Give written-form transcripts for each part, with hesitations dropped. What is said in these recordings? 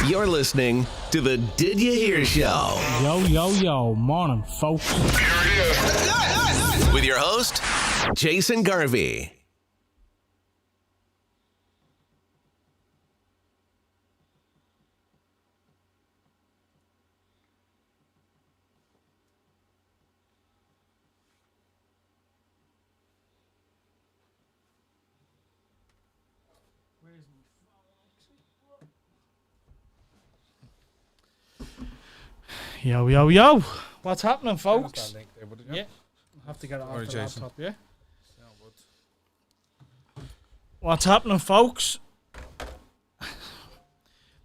You're listening to the Did You Hear Show. Yo, morning, folks. With your host, Jason Garvey. Yo. What's happening, folks? Yeah, I have to get it off the laptop, yeah? What's happening, folks?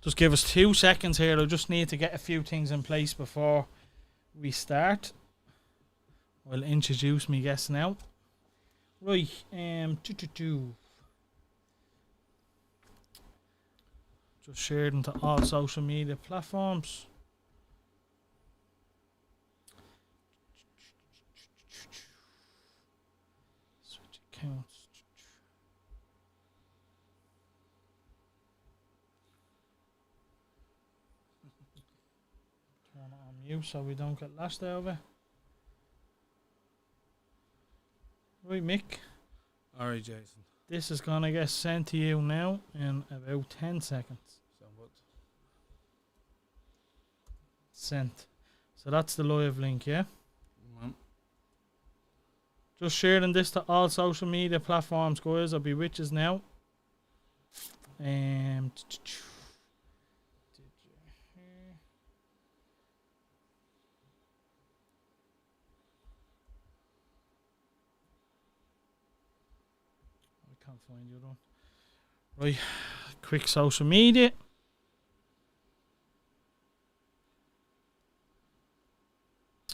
Just give us 2 seconds here. I just need to get a few things in place before we start. I'll introduce me guests now. Right, just shared into all social media platforms. Switch accounts. Turn it on mute so we don't get lashed over. Right, Mick. Alright, Jason. This is gonna get sent to you now in about 10 seconds. Sent. So that's the live link, yeah? Just sharing this to all social media platforms, guys. I'll be with us now. I can't find you, though. Right, quick social media.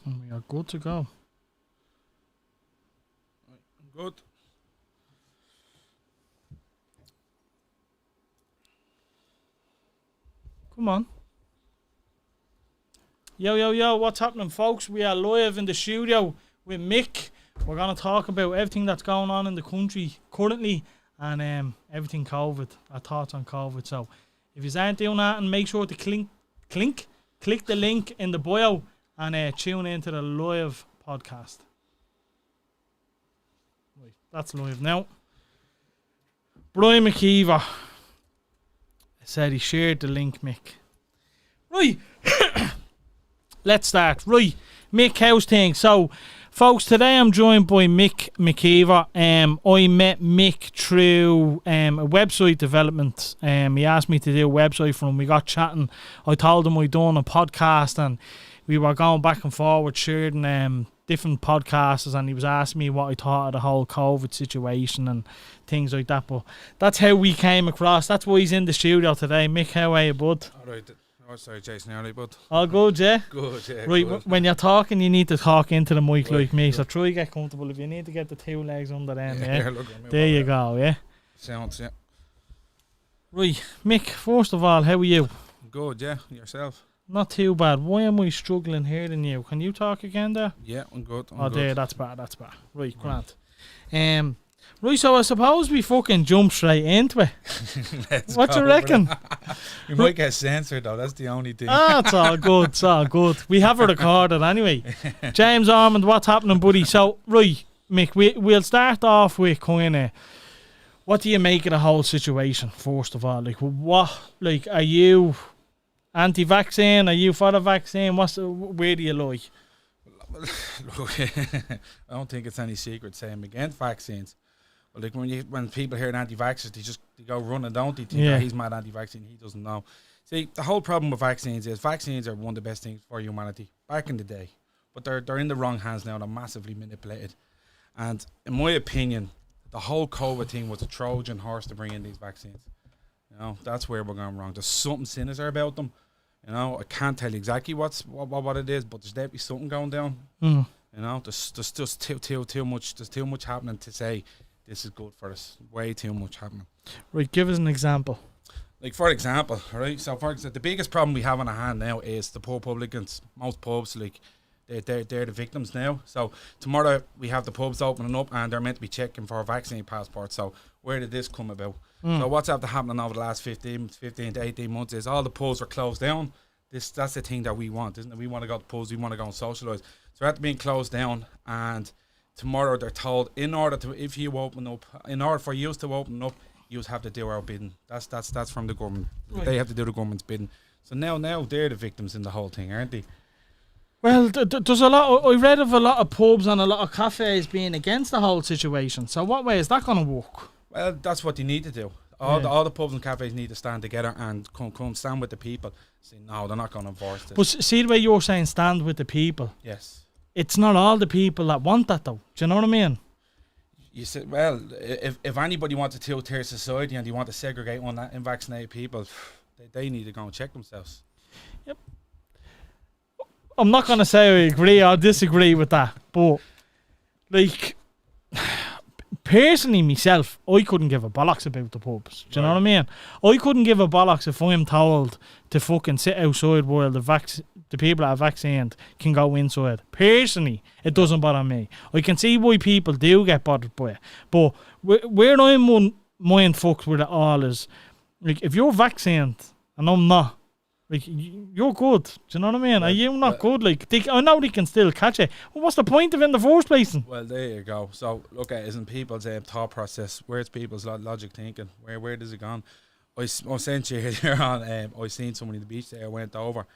And we are good to go. Good. Come on. Yo, what's happening, folks? We are live in the studio with Mick. We're going to talk about everything that's going on in the country currently and everything COVID, our thoughts on COVID. So if you aren't doing that, and make sure to click the link in the bio and tune into the live podcast. Right, that's live now. Brian McKeever said he shared the link, Mick. Right, let's start. Right, Mick, how's things? So, folks, today I'm joined by Mick McKeever. I met Mick through a website development. He asked me to do a website for him. We got chatting. I told him I'd done a podcast and we were going back and forward, sharing different podcasts, and he was asking me what I thought of the whole COVID situation and things like that. But that's how we came across. That's why he's in the studio today. Mick, how are you, bud? All right. Oh, sorry, Jason. All right, bud? All good, yeah? Good, yeah. Right, good. When you're talking, you need to talk into the mic Right, like me. right. So try to get comfortable. If you need to get the 2 legs under them, yeah? Look, There you go, yeah? Sounds, yeah. Right, Mick, first of all, how are you? Good, yeah. Yourself? Not too bad. Why am I struggling hearing you? Can you talk again there? Yeah, I'm good. I'm good. There, that's bad. Right, grand. Right, so I suppose we fucking jump straight into it. What do you reckon? You might get censored, though. That's the only thing. It's all good. We have it recorded anyway. James Armand, what's happening, buddy? So, right, Mick, we'll start off with kind of, what do you make of the whole situation, first of all? Are you anti-vaccine? Are you for the vaccine? Where do you lie? Look, I don't think it's any secret saying I'm against vaccines. But like when people hear anti-vaxxers, they go running, don't they? Think he's mad anti-vaccine. He doesn't know. See, the whole problem with vaccines is vaccines are one of the best things for humanity back in the day, but they're in the wrong hands now. They're massively manipulated, and in my opinion, the whole COVID thing was a Trojan horse to bring in these vaccines. You know, that's where we're going wrong. There's something sinister about them. You know, I can't tell you exactly what it is, but there's definitely something going down. You know, there's just too much. There's too much happening to say this is good for us. Way too much happening. Right, give us an example. Like, for example, right? So, for example, the biggest problem we have on our hand now is the poor publicans. Most pubs, like, They're the victims now. So tomorrow we have the pubs opening up, and they're meant to be checking for vaccine passports. So where did this come about? So what's after happening over the last 15 to 18 months is all the pubs are closed down. That's the thing that we want, isn't it? We want to go to pubs, we want to go and socialise. So after being closed down, and tomorrow they're told in order for you to open up, you have to do our bidding. That's from the government. Right. They have to do the government's bidding. So now they're the victims in the whole thing, aren't they? Well, there's a lot. I read of a lot of pubs and a lot of cafes being against the whole situation. So what way is that going to work? Well, that's what they need to do. All the pubs and cafes need to stand together and come stand with the people. Say no, they're not going to enforce this. But see the way you're saying, stand with the people. Yes. It's not all the people that want that, though. Do you know what I mean? You said, well, if anybody wants a two-tier society and you want to segregate unvaccinated people, they need to go and check themselves. Yep. I'm not going to say I agree or disagree with that, but like, personally myself, I couldn't give a bollocks about the pubs. Do you know what I mean? I couldn't give a bollocks if I'm told to fucking sit outside while the people that are vaccinated can go inside. Personally, it doesn't bother me. I can see why people do get bothered by it. But where I'm mind fucked with it all is, like, if you're vaccinated and I'm not, like, you're good. Do you know what I mean? Are you not good? Like, I know they can still catch it. Well, what's the point of it in the first place? Well, there you go. So, look at it isn't people's thought process. Where's people's logic thinking? Where does it gone? I sent you here on. I seen someone in the beach there. I went over.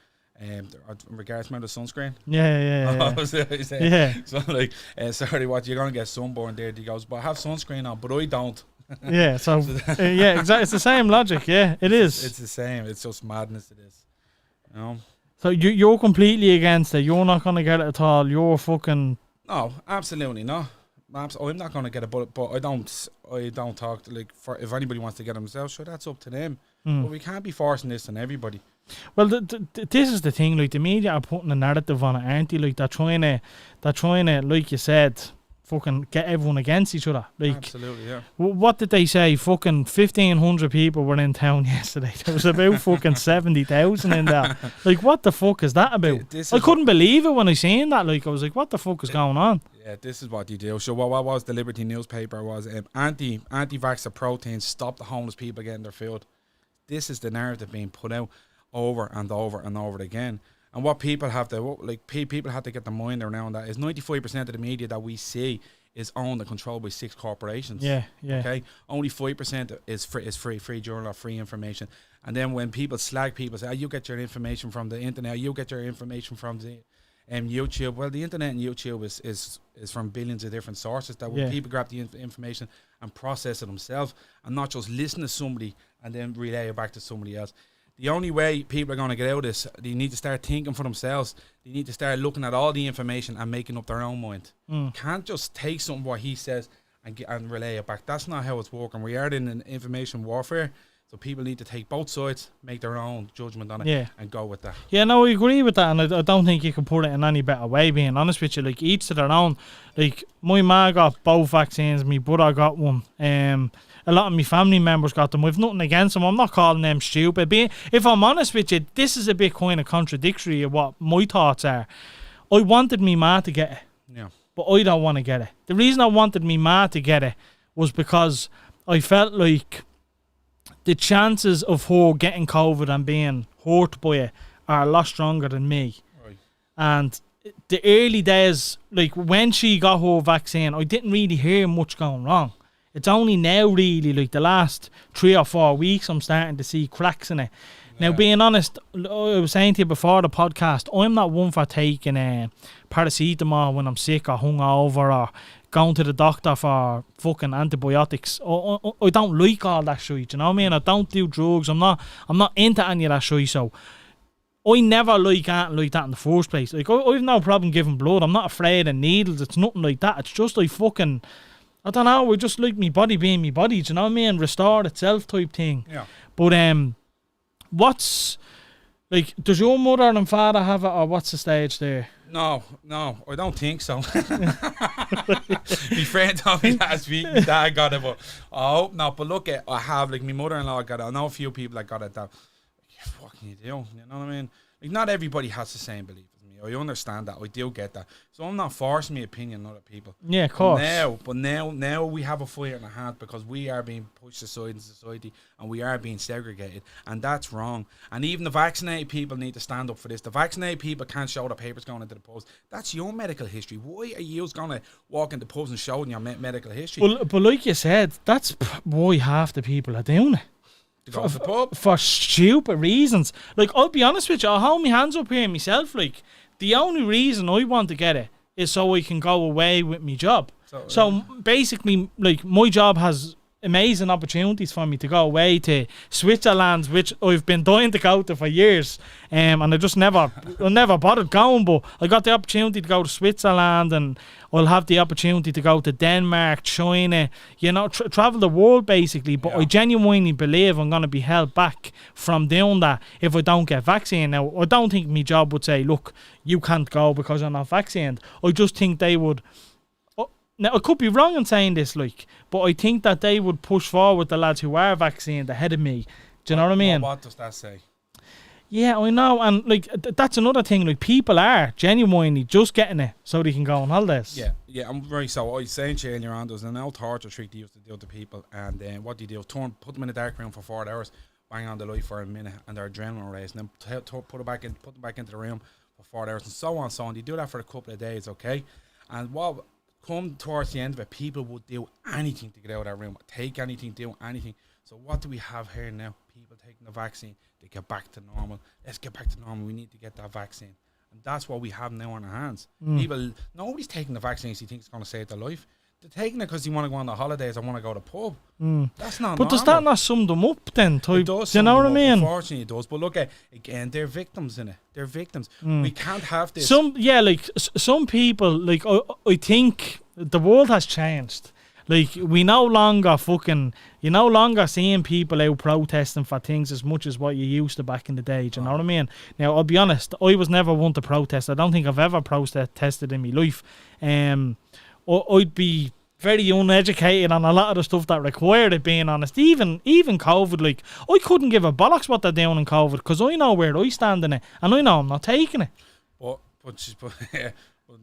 In regards to the sunscreen. Yeah. So, like, sorry, what, you're going to get sunburned there. He goes, but I have sunscreen on, but I don't. Yeah, so yeah, exactly. It's the same logic. Yeah, it is. It's the same. It's just madness. It is. You know. So you're completely against it. You're not going to get it at all. You're fucking. No, absolutely not. I'm not going to get it, but I don't talk to, like, for if anybody wants to get it themselves, sure, that's up to them. But we can't be forcing this on everybody. Well, this is the thing. Like, the media are putting a narrative on it, aren't they? Like, they're trying to, like you said, fucking get everyone against each other. Like, absolutely, yeah. What did they say? Fucking 1,500 people were in town yesterday. There was about fucking 70,000 in there. Like, what the fuck is that about? I couldn't believe it when I seen that. Like, I was like, what the fuck is going on? Yeah, this is what you do. So what was the Liberty newspaper was anti-vaxxer proteins stop the homeless people getting their food. This is the narrative being put out over and over and over again. And what people have to, people have to get their mind around that is 95% of the media that we see is owned and controlled by 6 corporations. Yeah. Okay? Only 5% is free journal or free information. And then when people slag people, say, you get your information from the internet, you get your information from the YouTube. Well, the internet and YouTube is from billions of different sources that when people grab the information and process it themselves and not just listen to somebody and then relay it back to somebody else. The only way people are going to get out of this, they need to start thinking for themselves. They need to start looking at all the information and making up their own mind. Can't just take something what he says and relay it back. That's not how it's working. We are in an information warfare, so people need to take both sides, make their own judgment on it, and go with that. Yeah, no, I agree with that, and I don't think you can put it in any better way, being honest with you. Like, each to their own. Like, my ma got both vaccines, my brother got one. A lot of my family members got them. We've nothing against them. I'm not calling them stupid. If I'm honest with you, this is a bit kind of contradictory of what my thoughts are. I wanted me ma to get it. Yeah. But I don't want to get it. The reason I wanted me ma to get it was because I felt like the chances of her getting COVID and being hurt by it are a lot stronger than me. Right. And the early days, like when she got her vaccine, I didn't really hear much going wrong. It's only now, really, like the last 3 or 4 weeks, I'm starting to see cracks in it. Yeah. Now, being honest, I was saying to you before the podcast, I'm not one for taking paracetamol when I'm sick or hungover or going to the doctor for fucking antibiotics. I don't like all that shit, you know what I mean? I don't do drugs. I'm not into any of that shit, so I never like anything like that in the first place. Like, I've no problem giving blood. I'm not afraid of needles. It's nothing like that. It's just like fucking, I don't know, I just like me body being me body, do you know what I mean? Restore itself type thing. Yeah. But what's, like, does your mother and father have it, or what's the stage there? No, I don't think so. My friend told me last week my dad got it, but I hope not. But look, I have, like, my mother-in-law got it. I know a few people that got it that, what can you do? You know what I mean? Like, not everybody has the same belief as me. I understand that. I do get that. So I'm not forcing my opinion on other people. Yeah, of course. But now we have a fire in our hand because we are being pushed aside in society and we are being segregated, and that's wrong. And even the vaccinated people need to stand up for this. The vaccinated people can't show the papers going into the post. That's your medical history. Why are you going to walk into the post and show your medical history? But like you said, that's why half the people are doing it. To go to the pub. For stupid reasons. Like, I'll be honest with you, I'll hold my hands up here myself. Like, the only reason I want to get it is so I can go away with my job. So basically, like, my job has amazing opportunities for me to go away to Switzerland, which I've been dying to go to for years, and I just never bothered going. But I got the opportunity to go to Switzerland, and I'll have the opportunity to go to Denmark, China, travel the world basically. But I genuinely believe I'm going to be held back from doing that if I don't get vaccinated. Now, I don't think my job would say, look, you can't go because you're not vaccinated. I just think they would. Now, I could be wrong in saying this, like, but I think that they would push forward the lads who are vaccinated ahead of me. Do you know what I mean? What does that say? Yeah, I know, and like that's another thing. Like, people are genuinely just getting it so they can go on holidays. Yeah, I'm very so. I was saying to you earlier on, there's an old torture trick they used to do to people, and what do you do? Put them in a dark room for 4 hours, bang on the light for a minute, and their adrenaline raise, and then put them back into the room for 4 hours, and so on, so on. They do that for a couple of days, okay? And what come towards the end of it, people would do anything to get out of that room, take anything, do anything. So what do we have here now? People taking the vaccine, they get back to normal. Let's get back to normal. We need to get that vaccine. And that's what we have now on our hands. People, nobody's taking the vaccine because he thinks it's going to save their life. They're taking it because they want to go on the holidays or want to go to the pub. That's not But normal. does that not sum them up then? It does. Do you know what I mean? Unfortunately, it does. But look, again, they're victims in it. They're victims. We can't have this. Some people, like, I think the world has changed. Like, you're no longer seeing people out protesting for things as much as what you used to back in the day. Do you know what I mean? Now, I'll be honest, I was never one to protest. I don't think I've ever protested in my life. I'd be very uneducated on a lot of the stuff that required it, being honest. Even COVID, like, I couldn't give a bollocks what they're doing in COVID because I know where I stand in it, and I know I'm not taking it. But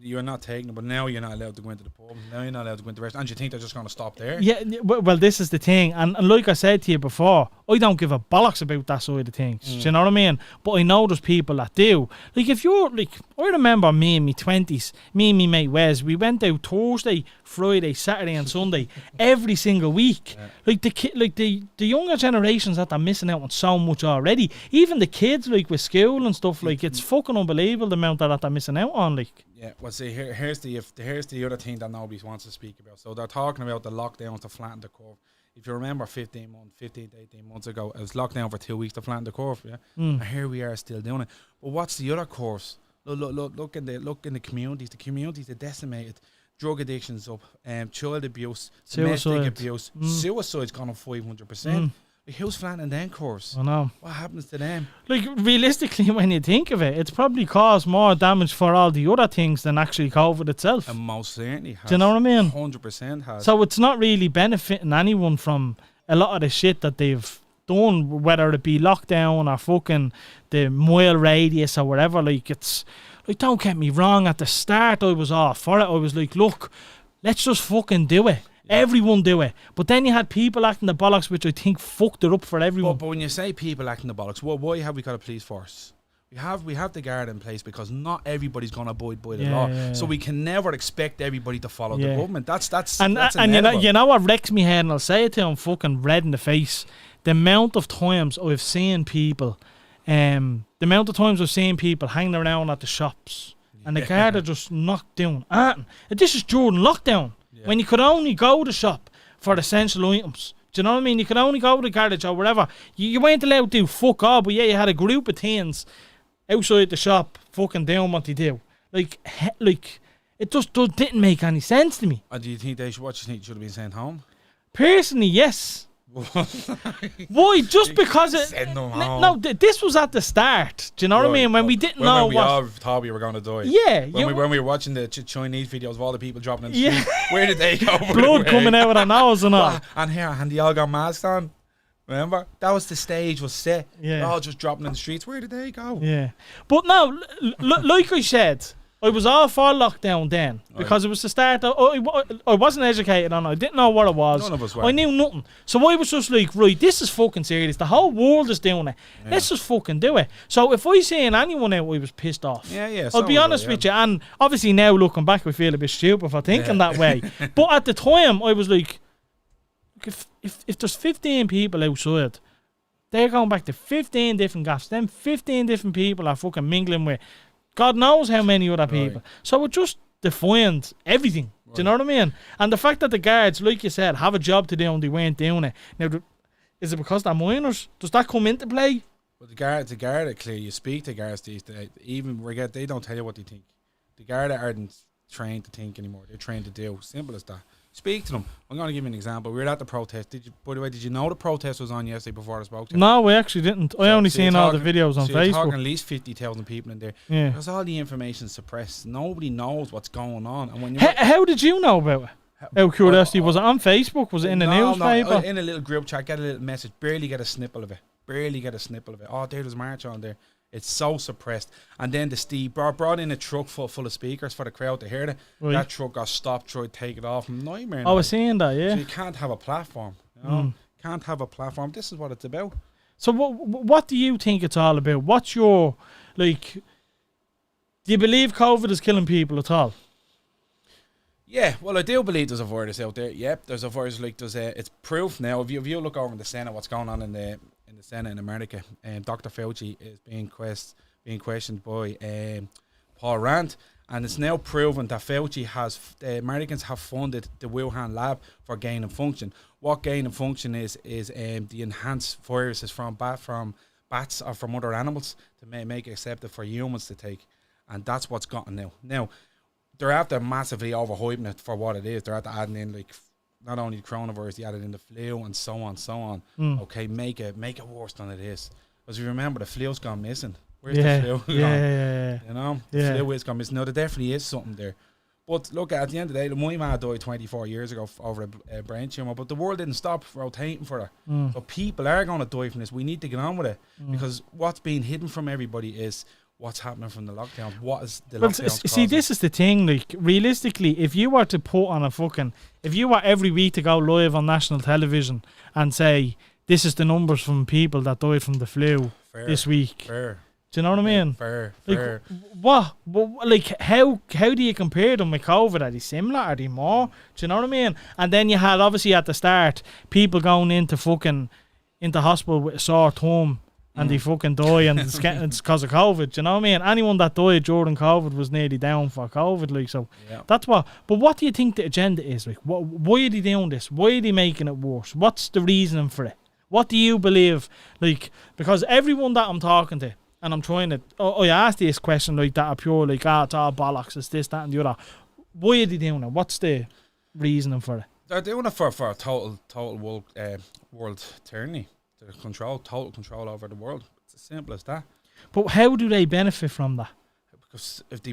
you're not taking it, but now you're not allowed to go into the pub. Now you're not allowed to go into the restaurant. And you think they're just going to stop there? Yeah, well, this is the thing. And like I said to you before, I don't give a bollocks about that side of things. Do you know what I mean? But I know there's people that do. Like, if you're, like, I remember me in my 20s, me and my mate Wes, we went out Thursday, Friday, Saturday and Sunday every single week. Like, the younger generations that are missing out on so much already. Even the kids, like, with school and stuff, like, it's fucking unbelievable the amount that they're missing out on, like. Yeah, well, see, here's the other thing that nobody wants to speak about. So they're talking about the lockdowns to flatten the curve. If you remember 15 to 18 months ago, it was locked down for 2 weeks to flatten the curve, yeah? And here we are still doing it. But what's the other course? Look in the communities. The communities are decimated. Drug addiction's up, child abuse, domestic abuse, suicide's gone up 500%. Like, who's flattening them course? I know. What happens to them? Like, realistically, when you think of it, it's probably caused more damage for all the other things than actually COVID itself. And most certainly has. Do you know what I mean? 100% has. So it's not really benefiting anyone from a lot of the shit that they've done, whether it be lockdown or fucking the mile radius or whatever. Like, it's, like, don't get me wrong, at the start I was all for it. I was like, look, let's just fucking do it. Yeah. Everyone do it. But then you had people acting the bollocks, which I think fucked it up for everyone. But when you say people acting the bollocks, why have we got a police force? We have the guard in place because not everybody's going to abide by the law. Yeah. So we can never expect everybody to follow the government. That's you know what wrecks me head, and I'll say it to him fucking red in the face. The amount of times I've seen people hanging around at the shops and the guard are just not doing anything. This is during lockdown. When you could only go to the shop for essential items. Do you know what I mean? You could only go to the garage or whatever. You weren't allowed to do fuck all, but yeah, you had a group of teens outside the shop fucking doing what they do. Like it just didn't make any sense to me. Do you think what you think should have been sent home? Personally, yes. Why? Just because this was at the start. Do you know what I mean? When we didn't know we all thought we were going to die. Yeah. When we were watching the Chinese videos of all the people dropping in the street, where did they go? Blood coming out of their nose and all. And they all got masks on. Remember? That was the stage was set. Yeah. They're all just dropping in the streets. Where did they go? Yeah. But no, like I said, I was all for lockdown then because it was the start. I wasn't educated on it. I didn't know what it was. None of us were. I knew nothing. So I was just like, right, this is fucking serious. The whole world is doing it. Yeah. Let's just fucking do it. So if I seen anyone out, I was pissed off. Yeah. I'll be honest with you. And obviously now looking back, I feel a bit stupid for thinking that way. But at the time, I was like, if there's 15 people outside, they're going back to 15 different gaffs. Then 15 different people are fucking mingling with God knows how many other people. So it just defined everything. Do you know what I mean? And the fact that the guards, like you said, have a job to do and they weren't doing it. Now, is it because they're minors? Does that come into play? Well, the guard are clear. You speak to guards these days, even they don't tell you what they think. The guard aren't trained to think anymore. They're trained to do. Simple as that. Speak to them. I'm going to give you an example. We were at the protest. By the way, did you know the protest was on yesterday before I spoke to you? No, we actually didn't. I only seen all the videos on You're Facebook. talking at least 50,000 people in there. Yeah. Because all the information suppressed. Nobody knows what's going on. And when How did you know about it? Out of curiosity, was it on Facebook? Was it in the newspaper? No, in a little group chat, get a little message. Barely get a snipple of it. Oh, there's a march on there. It's so suppressed. And then the Steve brought in a truck full of speakers for the crowd to hear it. Right. That truck got stopped, tried to take it off. Nightmare. I was seeing that, yeah. So you can't have a platform. You know? Can't have a platform. This is what it's about. So what do you think it's all about? What's your, like, do you believe COVID is killing people at all? Yeah, well, I do believe there's a virus out there. Yep, there's a virus. Like it's proof now. If you look over in the Senate, what's going on in the Senate in America, Dr. Fauci is being questioned by Paul Rand, and it's now proven that Fauci Americans have funded the Wuhan lab for gain and function. What gain and function is the enhanced viruses from bats or from other animals to make it accepted for humans to take, and that's what's gotten now. Now, they're after massively overhyping it for what it is. They're after adding in like not only the coronavirus, they added in the flu and so on. Okay, make it worse than it is. Because you remember the flu's gone missing. Where's the flu gone? Yeah. You know, the flu is gone missing. No, there definitely is something there. But look, at the end of the day, my man died 24 years ago over a brain tumour, but the world didn't stop rotating for her. So people are going to die from this. We need to get on with it because what's being hidden from everybody is what's happening from the lockdowns. What is the lockdowns? See, this is the thing. Like, realistically, if you were to put on if you were every week to go live on national television and say this is the numbers from people that died from the flu this week, fair. Do you know what I mean? Fair. What? Like, how do you compare them with COVID? Are they similar? Are they more? Do you know what I mean? And then you had obviously at the start people going into hospital with a sore thumb. And they fucking die, and it's because of COVID. Do you know what I mean? Anyone that died during COVID was nearly down for COVID, like, so. Yeah. That's what. But what do you think the agenda is? Like, why are they doing this? Why are they making it worse? What's the reasoning for it? What do you believe? Like, because everyone that I'm talking to, and I'm trying to, I ask this question like that, are pure like, it's all bollocks, it's this, that, and the other. Why are they doing it? What's the reasoning for it? They're doing it for a total world tyranny. Total control over the world. It's as simple as that. But how do they benefit from that? Because if they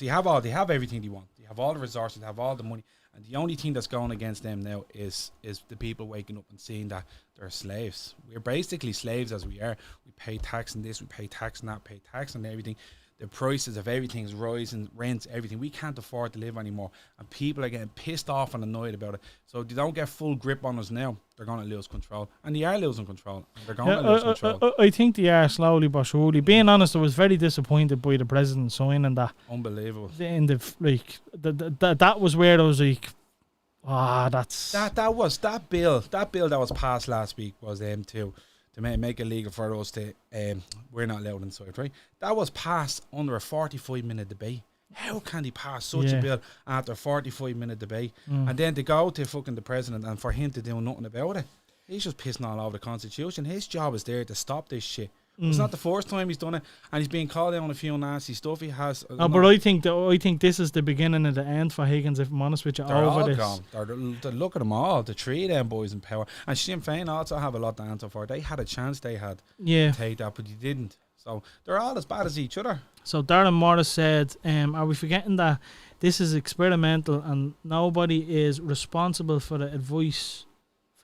have everything they want. They have all the resources, they have all the money, and the only thing that's going against them now is the people waking up and seeing that they're slaves. We're basically slaves as we are. We pay tax on this, we pay tax on that, pay tax on everything. The prices of everything is rising, rents, everything. We can't afford to live anymore. And people are getting pissed off and annoyed about it. So if they don't get full grip on us now, they're going to lose control. And they are losing control. They're going to lose control. I think they are slowly but surely. Being honest, I was very disappointed by the president signing that. Unbelievable. That was where I was like, that's... That bill that was passed last week was to make it legal for us to, we're not allowed inside, right? That was passed under a 45-minute debate. How can they pass such a bill after a 45-minute debate? And then to go to fucking the president and for him to do nothing about it? He's just pissing all over the Constitution. His job is there to stop this shit. It's not the first time he's done it, and he's being called out on a few nasty stuff. He has. But I think this is the beginning of the end for Higgins. If I'm honest with you, they're over all this. Gone. Look at them all. The three of them boys in power, and Sinn Féin also have a lot to answer for. They had a chance. They had to take that, but they didn't. So they're all as bad as each other. So Darren Morris said, "Are we forgetting that this is experimental and nobody is responsible for the advice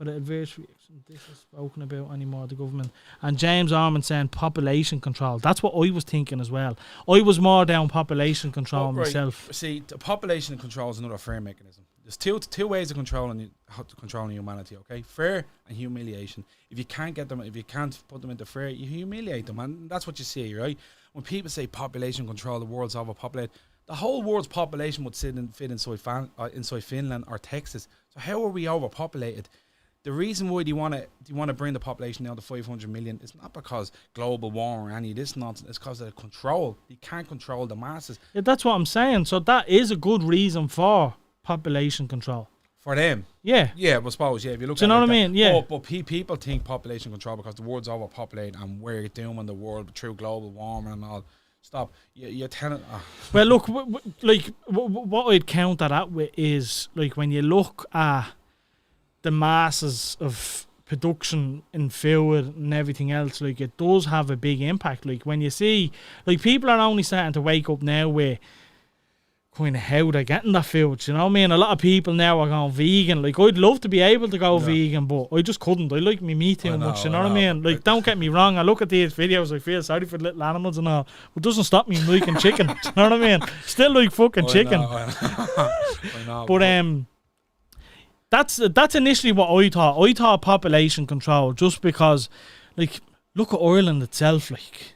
for the adverse reaction. This is spoken about anymore, the government. And James Ormond saying population control. That's what I was thinking as well. I was more down population control myself. See, the population control is another fair mechanism. There's two ways of controlling humanity, okay? Fair and humiliation. If you can't put them into fair, you humiliate them, and that's what you see, right? When people say population control, the world's overpopulated. The whole world's population would fit inside Finland or Texas. So how are we overpopulated? The reason why do you want to bring the population down to 500 million is not because global warming or any of this nonsense. It's because of control. You can't control the masses. Yeah, that's what I'm saying. So that is a good reason for population control. For them? Yeah. Yeah, I suppose, yeah. If you look do you know what I mean? Yeah. But people think population control because the world's overpopulated and we're dooming the world through global warming and all. Stop. You're telling... Oh. Well, look, what I'd counter that with is, like, when you look at the masses of production in food and everything else, like, it does have a big impact. Like, when you see... Like, people are only starting to wake up now with kind of how they're getting that food, you know what I mean? A lot of people now are going vegan. Like, I'd love to be able to go vegan, but I just couldn't. I like me meat too much, you know what I mean? Like, don't get me wrong, I look at these videos, I feel sorry for the little animals and all, but it doesn't stop me liking chicken, do you know what I mean? Still like fucking chicken. I know. But that's initially what I thought. I thought population control, just because, like, look at Ireland itself, like,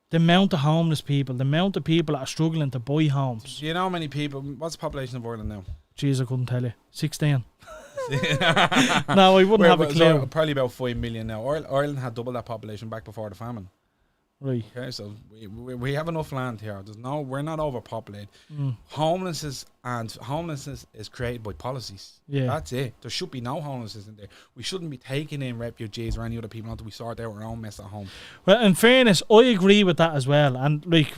the amount of homeless people, the amount of people that are struggling to buy homes. Do you know how many people... What's the population of Ireland now? Jeez, I couldn't tell you. 16. No, I wouldn't have a clue. So probably about 5 million now. Ireland had double that population back before the famine. Right. Okay, so we have enough land here. We're not overpopulated. Homelessness is created by policies. Yeah. That's it. There should be no homelessness in there. We shouldn't be taking in refugees or any other people until we sort out our own mess at home. Well, in fairness, I agree with that as well. And, like,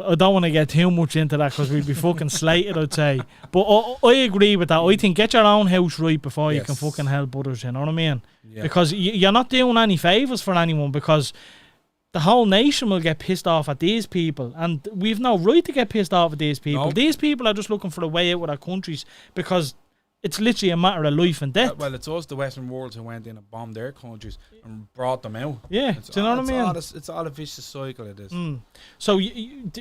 I don't want to get too much into that because we'd be fucking slated, I'd say. But I agree with that. I think get your own house right before you can fucking help others, you know what I mean? Yeah. Because you're not doing any favours for anyone, because the whole nation will get pissed off at these people. And we've no right to get pissed off at these people. No. These people are just looking for a way out of their countries because it's literally a matter of life and death. Well, it's us, the Western world, who went in and bombed their countries and brought them out. Yeah, do you know what I mean? It's all a vicious cycle, it is. So you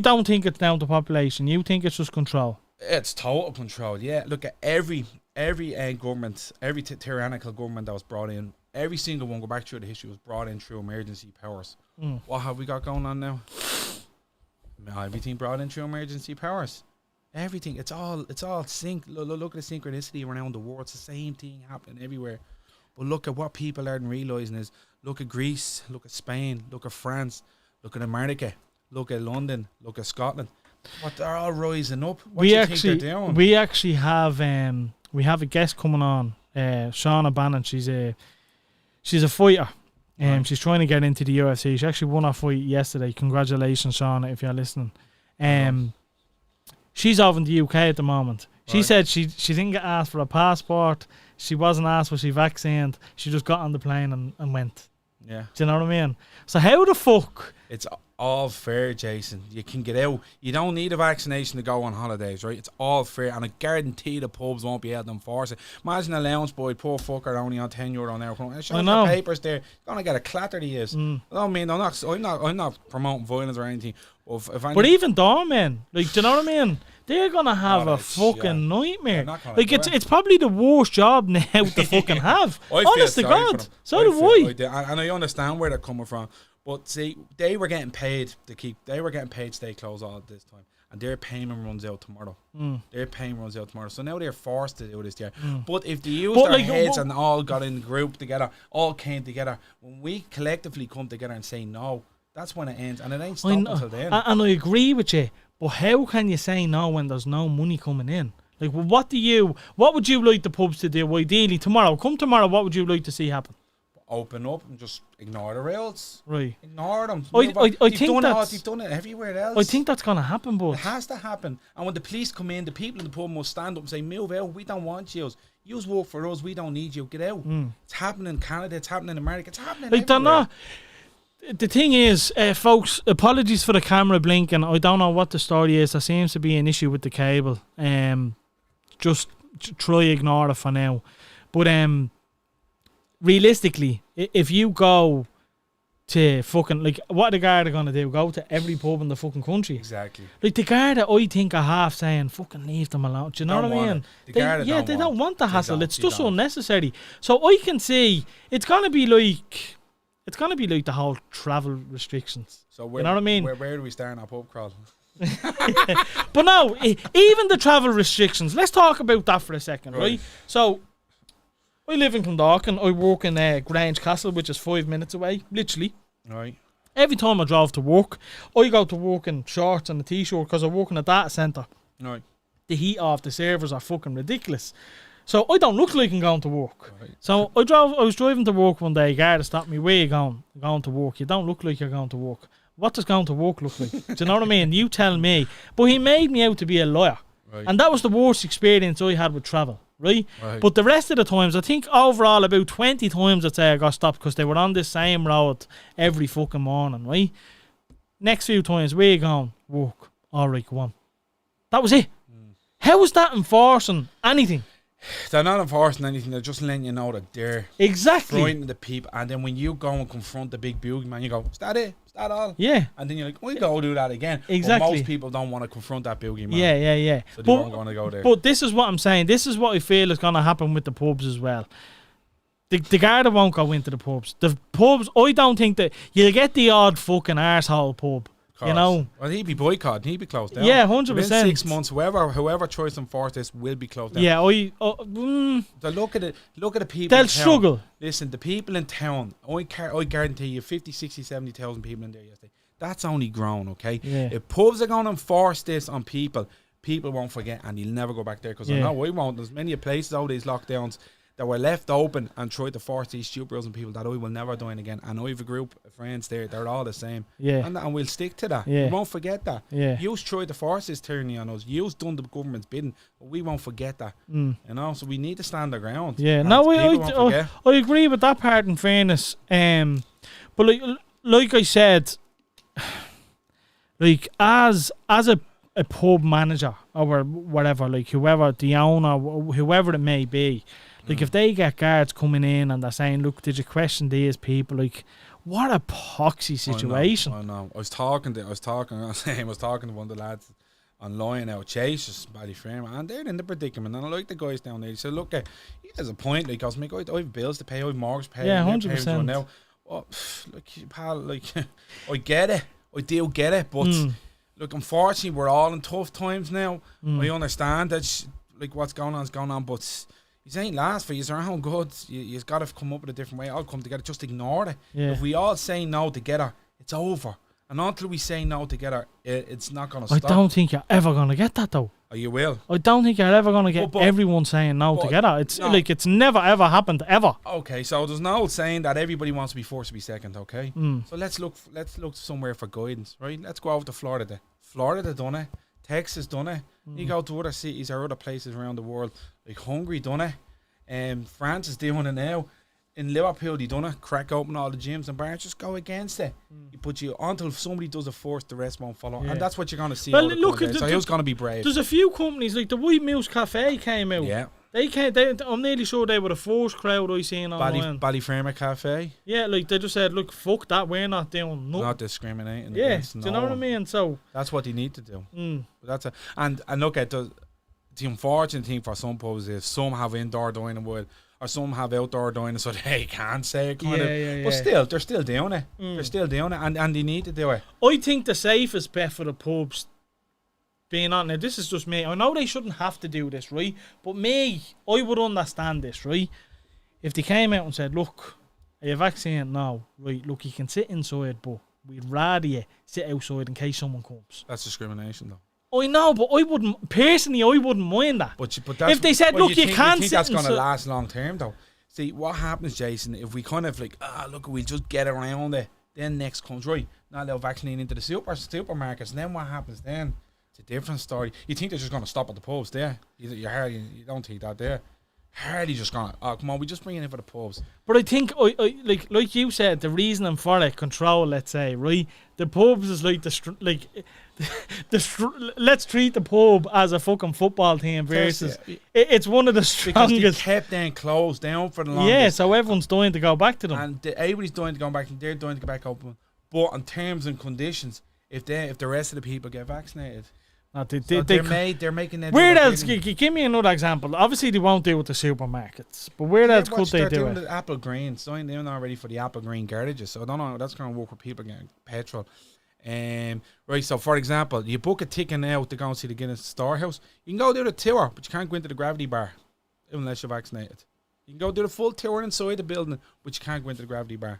don't think it's down to population? You think it's just control? It's total control, yeah. Look at every government, every tyrannical government that was brought in, every single one, go back through the history, was brought in through emergency powers. What have we got going on now? Everything brought in through emergency powers. Everything, it's all sync. Look at the synchronicity around the world. It's the same thing happening everywhere. But look at what people aren't realising is, look at Greece, look at Spain, look at France, look at America, look at London, look at Scotland. What, they're all rising up. What do you think they're doing? We actually have a guest coming on, Shauna Bannon. She's a fighter. She's trying to get into the UFC. She actually won her fight yesterday. Congratulations, Shauna, if you're listening. She's over in the UK at the moment. She said she didn't get asked for a passport. She wasn't asked was she vaccinated. She just got on the plane and went. Yeah. Do you know what I mean? So how the fuck? It's all fair, Jason. You can get out. You don't need a vaccination to go on holidays, right? It's all fair. And I guarantee the pubs won't be able to enforce it. Imagine a lounge boy, poor fucker, only on €10 an hour. Show the papers there. You're going to get a clatter he is. I don't mean, I'm not promoting violence or anything. But even doormen, like, do you know what I mean? They're gonna have a fucking nightmare. Like, it's probably the worst job now to fucking have. Honest to God, so do I. And I understand where they're coming from, but see, they were getting paid to stay closed all this time, and their payment runs out tomorrow. So now they're forced to do this year. But if they used their heads and all got in the group together, all came together, when we collectively come together and say no, that's when it ends, and it ain't stopping until then. And I agree with you, but how can you say no when there's no money coming in? Like, what would you like the pubs to do ideally tomorrow? Come tomorrow, what would you like to see happen? Open up and just ignore the rails. Right. Ignore them. I think they've done it everywhere else. I think that's going to happen, but it has to happen. And when the police come in, the people in the pub must stand up and say, move out, we don't want you. You work for us, we don't need you, get out. It's happening in Canada, it's happening in America, it's happening everywhere. The thing is, folks, apologies for the camera blinking. I don't know what the story is. There seems to be an issue with the cable. Just try ignore it for now. But realistically, if you go to fucking, like, what are the Garda gonna do? Go to every pub in the fucking country? Exactly. Like, the Garda, I think, are half saying, fucking leave them alone. Do you know what I mean? They don't want the hassle. It's just unnecessary. So I can see it's gonna be like the whole travel restrictions. So you know what I mean? Where do we start in our pub crawl? But no, even the travel restrictions. Let's talk about that for a second, right? So I live in Clondalkin. I work in Grange Castle, which is 5 minutes away, literally. Right. Every time I drove to work, I go to work in shorts and a t-shirt because I work in a data centre. Right. The heat of the servers are fucking ridiculous. So I don't look like I'm going to work. Right. So I was driving to work one day. Garda stopped me. Where you going? I'm going to work. You don't look like you're going to work. What does going to work look like? Do you know what I mean? You tell me. But he made me out to be a liar. Right. And that was the worst experience I had with travel, right? But the rest of the times, I think overall about 20 times I'd say I got stopped because they were on this same road every fucking morning, right? Next few times, where you going? Work. All right, go on. That was it. How was that enforcing anything? They're not enforcing anything. They're just letting you know that they're exactly frightening the people. And then when you go and confront the big boogie man, you go, is that it? Is that all? Yeah. And then you're like, we go do that again. Exactly. But most people don't want to confront that boogie man. Yeah. So they weren't going to go there. But this is what I'm saying. This is what I feel is going to happen with the pubs as well. The Garda won't go into the pubs. The pubs, I don't think that you'll get the odd fucking arsehole pub. You know, well, he'd be boycotted. He'd be closed down. Yeah, 100%. Within 6 months, whoever tries to enforce this will be closed down. Yeah, So look at it. Look at the people. They'll in town. struggle. Listen, the people in town. I guarantee you, 50, 60, 70,000 people in there yesterday. That's only grown, okay? Yeah. If pubs are going to enforce this on people won't forget, and you'll never go back there because I know I won't. There's many places out these lockdowns that were left open and tried to force these stupid rules on people that I will never do it again. And I have a group of friends there, they're all the same. Yeah. And we'll stick to that. Yeah. We won't forget that. Yeah. You's tried to force this tyranny on us. You's done the government's bidding, but we won't forget that. You know, so we need to stand our ground. Yeah, And no, I agree with that part in fairness. But like I said, like as a pub manager or whatever, like whoever the owner, whoever it may be, like if they get guards coming in and they're saying, look, did you question these people? Like, what a poxy situation. I know. I was talking to one of the lads online now, Chase, Ballyframe, and they're in the predicament. And I like the guys down there. He said, look, he has a point. Like, I was like, I have bills to pay, I have mortgage to pay. Yeah, 100%. Now, look, pal, like, I get it. I do get it. But, look, unfortunately, we're all in tough times now. I understand that, like, what's going on is going on, but you ain't last for you. You're how good. You've got to come up with a different way. I'll come together. Just ignore it. Yeah. If we all say no together, it's over. And until we say no together, it's not going to stop. I don't think you're ever going to get that, though. Oh, you will. I don't think you're ever going to get everyone saying no together. It's like it's never ever happened ever. Okay, so there's no saying that everybody wants to be forced to be second. Okay, so let's look somewhere for guidance, right? Let's go over to Florida. Florida done it. Texas done it. You go to other cities or other places around the world, like Hungary done it. France is doing it now. In Liverpool, they done it. Crack open all the gyms and bars. Just go against it. You put you until somebody does it first, the rest won't follow. And that's what you're going to see. Well, look at so who's going to be brave? There's a few companies like the White Moose Cafe came out. Yeah. I'm nearly sure they were the first crowd I seen online. Ballyframer Cafe. Yeah, like they just said, look, fuck that, we're not doing nothing. Not discriminating. Yeah, against do you know what I mean? So that's what they need to do. But that's and look at the unfortunate thing for some pubs is some have indoor dining or some have outdoor dining, so they can't say it kind of. Yeah. But still, they're still doing it. They're still doing it, and they need to do it. I think the safest bet for the pubs, being on now, this is just me. I know they shouldn't have to do this, right? But me, I would understand this, right? If they came out and said, look, are you vaccinated now? Right, look, you can sit inside, but we'd rather you sit outside in case someone comes. That's discrimination, though. I know, but I wouldn't mind that. But that's, if they said, look, you can't sit that's going to last long term, though. See, what happens, Jason, if we kind of like, look, we'll just get around it, then next comes, right, now they'll vaccinate into the supermarkets, and then what happens then? It's a different story. You think they're just going to stop at the pubs there? You don't think that there. hardly just gone, oh, come on, we just bring it in for the pubs. But I think, like you said, the reasoning for it, control, let's say, right? The pubs is like let's treat the pub as a fucking football team versus it's one of the strongest. Because they kept them closed down for the longest. Yeah, so everyone's dying to go back to them. And everybody's dying to go back, and they're dying to go back open. But in terms and conditions, if the rest of the people get vaccinated, they're making it. Where else? Give me another example. Obviously, they won't do it with the supermarkets, but where else could they do it? The apple green, so they're not ready for the apple green garages. So I don't know. That's going to work with people getting petrol. Right. So for example, you book a ticket now to go and see the Guinness Storehouse. You can go do the tour, but you can't go into the gravity bar unless you're vaccinated. You can go do the full tour inside the building, but you can't go into the gravity bar.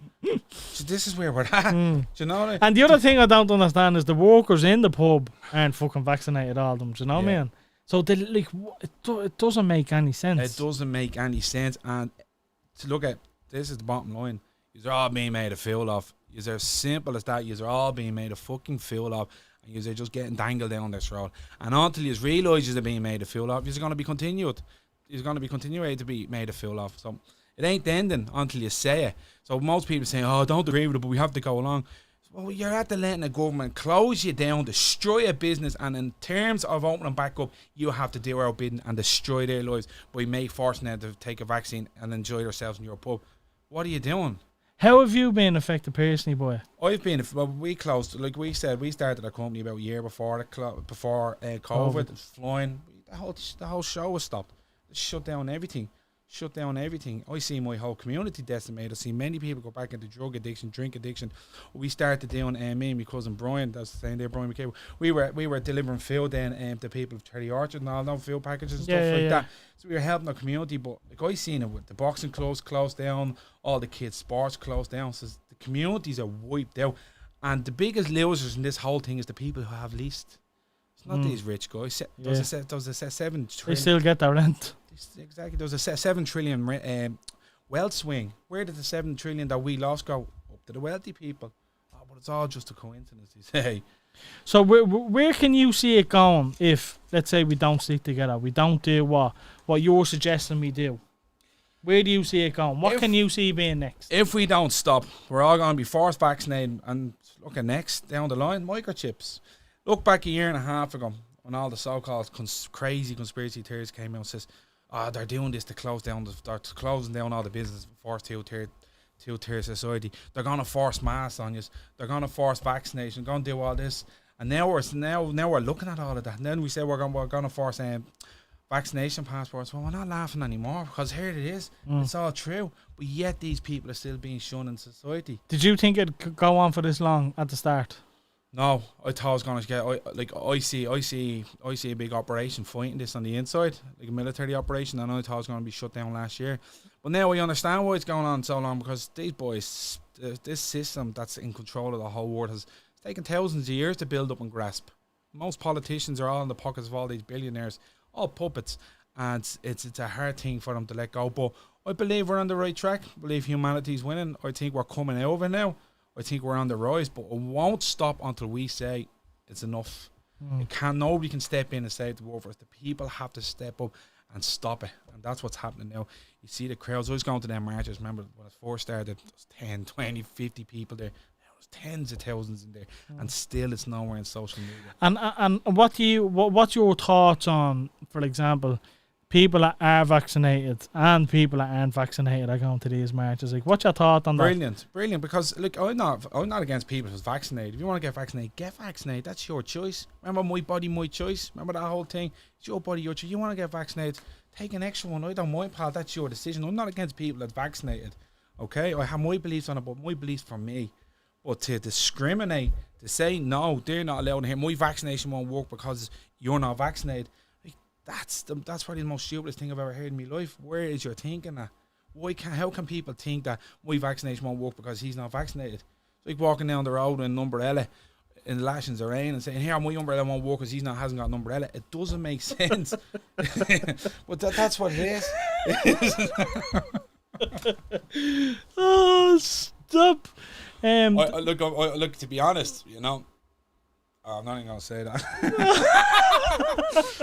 So this is where we're at. Do you know? And the other thing I don't understand is the workers in the pub aren't fucking vaccinated, all of them. Do you know what I mean? So they, it doesn't make any sense. It doesn't make any sense. And to look at, this is the bottom line. You're all being made a fool of. You're as simple as that. You're all being made a fucking fool of. And you're just getting dangled down this road. And until you realise you're being made a fool of, you're going to be continued. Is going to be continuing to be made a fool of. So it ain't ending until you say it. So most people say, oh, I don't agree with it, but we have to go along. Well, you're at the letting the government close you down, destroy a business, and in terms of opening back up, you have to do our bidding and destroy their lives by forcing them to take a vaccine and enjoy themselves in your pub. What are you doing? How have you been affected personally, boy? I've been. Well, we closed, like we said, we started our company about a year before COVID. It's flying. The whole show was stopped. Shut down everything. I see my whole community decimated. I see many people go back into drug addiction, drink addiction. We started doing, me and my cousin Brian, that's the same day, Brian McCabe, we were delivering food then to people of Terry Orchard and all those food packages and stuff like that. So we were helping the community, but like I seen it with the boxing clubs closed down, all the kids' sports closed down, so the communities are wiped out. And the biggest losers in this whole thing is the people who have least. It's not these rich guys. Those are 7 trillion. They still get their rent. Exactly. There was a 7 trillion wealth swing. Where did the 7 trillion that we lost go? Up to the wealthy people. Oh, but it's all just a coincidence, they say. So where can you see it going if, let's say, we don't stick together? We don't do what you're suggesting we do. Where do you see it going? What can you see being next? If we don't stop, we're all going to be forced vaccinated. And look at next, down the line, microchips. Look back a year and a half ago when all the so-called crazy conspiracy theories came out and says, oh, they're doing this to close down, they're closing down all the business, force two-tier society. They're going to force masks on you. They're going to force vaccination. They're going to do all this. And now we're looking at all of that. And then we say we're going to force vaccination passports. Well, we're not laughing anymore because here it is. It's all true. But yet these people are still being shunned in society. Did you think it could go on for this long at the start? No, I thought I was going to get. I see a big operation fighting this on the inside, like a military operation, and I thought it was going to be shut down last year. But now I understand why it's going on so long, because these boys, this system that's in control of the whole world, it's taken thousands of years to build up and grasp. Most politicians are all in the pockets of all these billionaires, all puppets, and it's a hard thing for them to let go. But I believe we're on the right track. I believe humanity's winning. I think we're coming out of it now. I think we're on the rise, but it won't stop until we say it's enough. Nobody can step in and save the world for us. The people have to step up and stop it, and that's what's happening now. You see the crowds. I was going to them marches. Remember when it first started, there was 10, 20, 50 people there. There was tens of thousands in there, and still it's nowhere in social media. And what's your thoughts on, for example, people that are vaccinated and people that aren't vaccinated are going to these marches? Like, what's your thought on that? Brilliant. Because look, I'm not against people who's vaccinated. If you want to get vaccinated. That's your choice. Remember, my body, my choice. Remember that whole thing. It's your body, your choice. You want to get vaccinated? Take an extra one. I don't mind, pal. That's your decision. I'm not against people that's vaccinated. Okay, I have my beliefs on it, but my beliefs for me. But to discriminate, to say no, they're not allowed to hear my vaccination won't work because you're not vaccinated. That's probably the most stupidest thing I've ever heard in my life. Where is your thinking at? How can people think that my vaccination won't work because he's not vaccinated? It's like walking down the road with an umbrella in the lashings of rain and saying, here, my umbrella won't work because hasn't got an umbrella. It doesn't make sense. But that's what it is. Oh, stop. Look, to be honest, I'm not even gonna say that.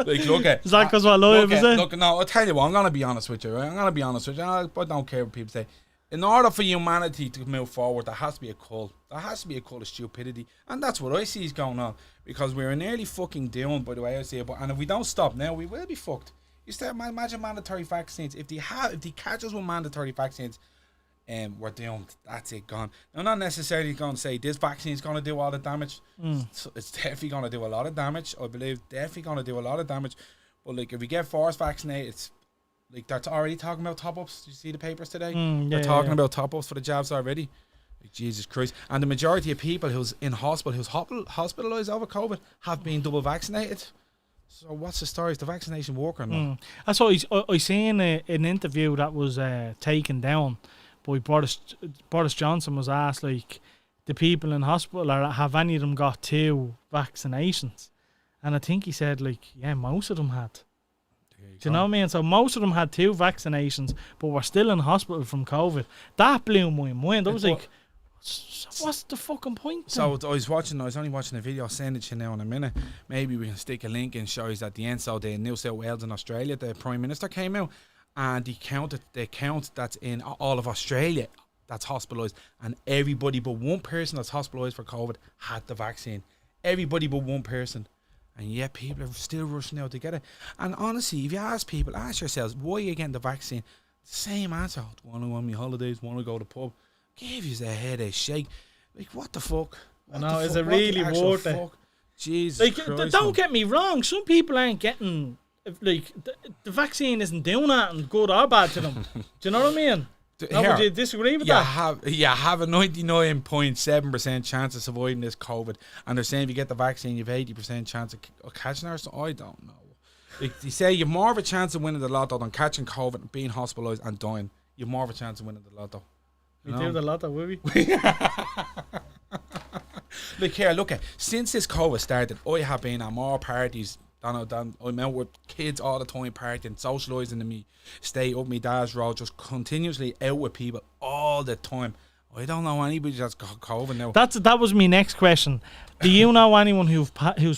Like, look at. Is that because what live is it? Look, no, I'll tell you what. I'm gonna be honest with you. Right? I'm gonna be honest with you. I don't care what people say. In order for humanity to move forward, there has to be a cult. There has to be a cult of stupidity, and that's what I see is going on. Because we're nearly fucking doomed, by the way I see it. And if we don't stop now, we will be fucked. You start imagine mandatory vaccines. If they catch us with mandatory vaccines, we're doomed. That's it, gone. Now, I'm not necessarily going to say this vaccine is going to do all the damage. So it's definitely going to do a lot of damage. I believe definitely going to do a lot of damage. But like, if we get forced vaccinated, it's like they're already talking about top-ups. Did you see the papers today? They're talking about top-ups for the jabs already. Like, Jesus Christ. And the majority of people who's in hospital, who's hospitalised over COVID, have been double vaccinated. So what's the story? Is the vaccination working? That's what I seen an interview that was taken down by Boris Johnson. Was asked, like, the people in hospital, have any of them got 2 vaccinations? And I think he said, like, yeah, most of them had. Do you know what I mean? So most of them had 2 vaccinations, but were still in hospital from COVID. That blew my mind. I was like, what's the fucking point? So I was only watching a video. I'll send it to you now in a minute. Maybe we can stick a link in, shows at the end. So the New South Wales in Australia, the Prime Minister came out and he counted the count that's in all of Australia that's hospitalised, and everybody but one person that's hospitalised for COVID had the vaccine. Everybody but one person. And yet people are still rushing out to get it. And honestly, if you ask people, ask yourselves, why are you getting the vaccine? Same answer. Want to go on my holidays, want to go to the pub. Give you a headache shake. Like, what the fuck? I know, is it really worth it? Jesus like, Christ, don't get me wrong. Some people ain't getting, like, the vaccine isn't doing that and good or bad to them. Do you know what I mean? Would you disagree with that? You have a 99.7% chance of surviving this COVID, and they're saying if you get the vaccine, you have 80% chance of catching it. So I don't know. Like, they say you have more of a chance of winning the lotto than catching COVID and being hospitalised and dying. You have more of a chance of winning the lotto. We do the lotto, will we? Look here, look at, since this COVID started, I have been at more parties than I'm out with kids all the time, partying, socialising in me, stay up my dad's road, just continuously out with people all the time. I don't know anybody that's got COVID now. That was my next question. Do you know anyone who's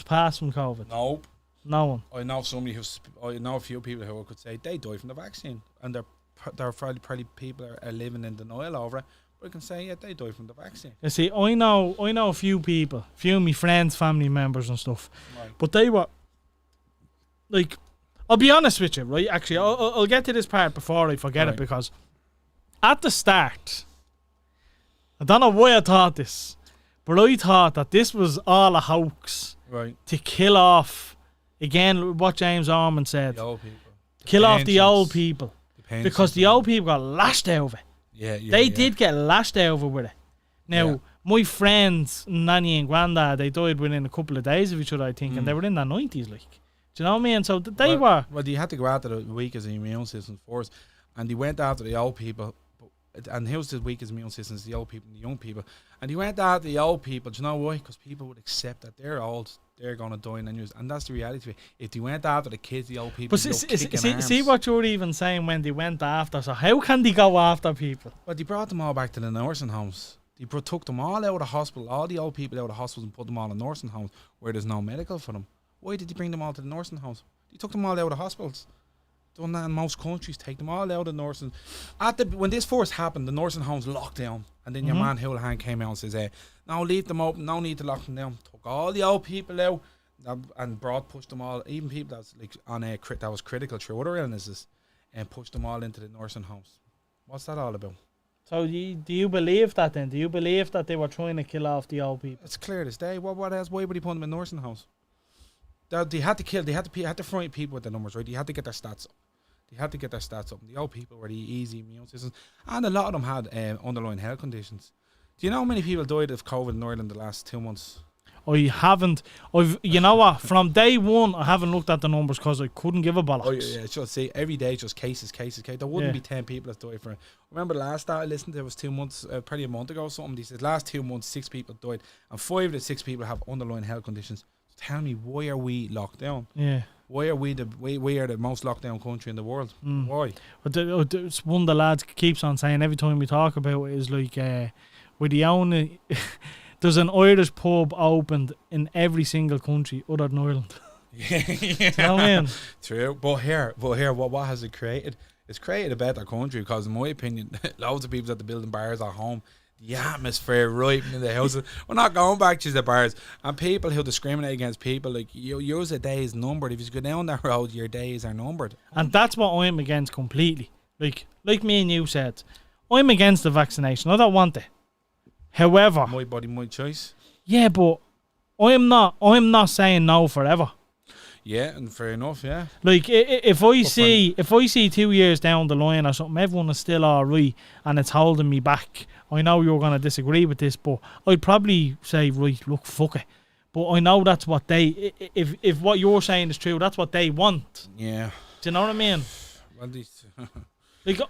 passed from COVID? Nope. No one. I know a few people who I could say they died from the vaccine, and they're probably people are living in denial over it. But I can say, yeah, they died from the vaccine. You see, I know a few people, a few of my friends, family members and stuff. Right. But they were, like, I'll be honest with you, right? Actually, I'll get to this part before I forget it, because at the start, I don't know why I thought this, but I thought that this was all a hoax, right, to kill off, again, what James Ormond said, the old people. Kill off the old people. Because the old people got lashed over. They did get lashed over with it. Now, my friends, Nanny and Grandad, they died within a couple of days of each other, I think, and they were in their 90s, like. Do you know what I mean? So they were... Well, you had to go after the weakest immune system first, and they went after the old people. And who's the weakest immune systems? The old people and the young people. And they went after the old people. Do you know why? Because people would accept that they're old, they're going to die in the news. And that's the reality of it. If they went after the kids, the old people, but see what you're even saying when they went after. So how can they go after people? Well, they brought them all back to the nursing homes. They took them all out of the hospital, all the old people out of the hospitals, and put them all in nursing homes where there's no medical for them. Why did they bring them all to the nursing homes? They took them all out of the hospitals. Done that in most countries, take them all out of the nursing. When this first happened, the nursing homes locked down, and then your man Houlihan came out and says, "No, leave them open. No need to lock them down." Took all the old people out and pushed them all, even people that's like that was critical through other illnesses, and pushed them all into the nursing homes. What's that all about? So do you believe that then? Do you believe that they were trying to kill off the old people? It's clear as day. What else? Why would he put them in nursing homes? They had to kill. They had to frighten people with the numbers, right? They had to get their stats up. And the old people were the easy immune systems, and a lot of them had underlying health conditions. Do you know how many people died of COVID in Ireland the last 2 months? I haven't. You know what? From day one, I haven't looked at the numbers because I couldn't give a bollocks. Oh yeah, just see every day, just cases. There wouldn't be 10 people that died from it. Remember the last stat I listened to, it was 2 months, probably a month ago or something. They said last 2 months 6 people died, and 5 of the 6 people have underlying health conditions. Tell me, why are we locked down? Yeah. Why are we the most locked down country in the world? Why? But it's one of the lads keeps on saying every time we talk about it is like we're the only there's an Irish pub opened in every single country other than Ireland. Yeah. Do you know what I mean? True. But here, what has it created? It's created a better country because, in my opinion, loads of people at the building bars at home. The atmosphere right in the houses. We're not going back to the bars. And people who discriminate against people, like, yours a day is numbered. If you go down that road, your days are numbered. And that's what I'm against completely. Like me and you said, I'm against the vaccination. I don't want it. However, My body, my choice. yeah, but I'm not saying no forever. Yeah, and fair enough, yeah. Like if I see 2 years down the line or something, everyone is still alright and it's holding me back. I know you're gonna disagree with this, but I'd probably say, right, look, fuck it. But I know that's what they. If what you're saying is true, that's what they want. Yeah. Do you know what I mean? Well, these Like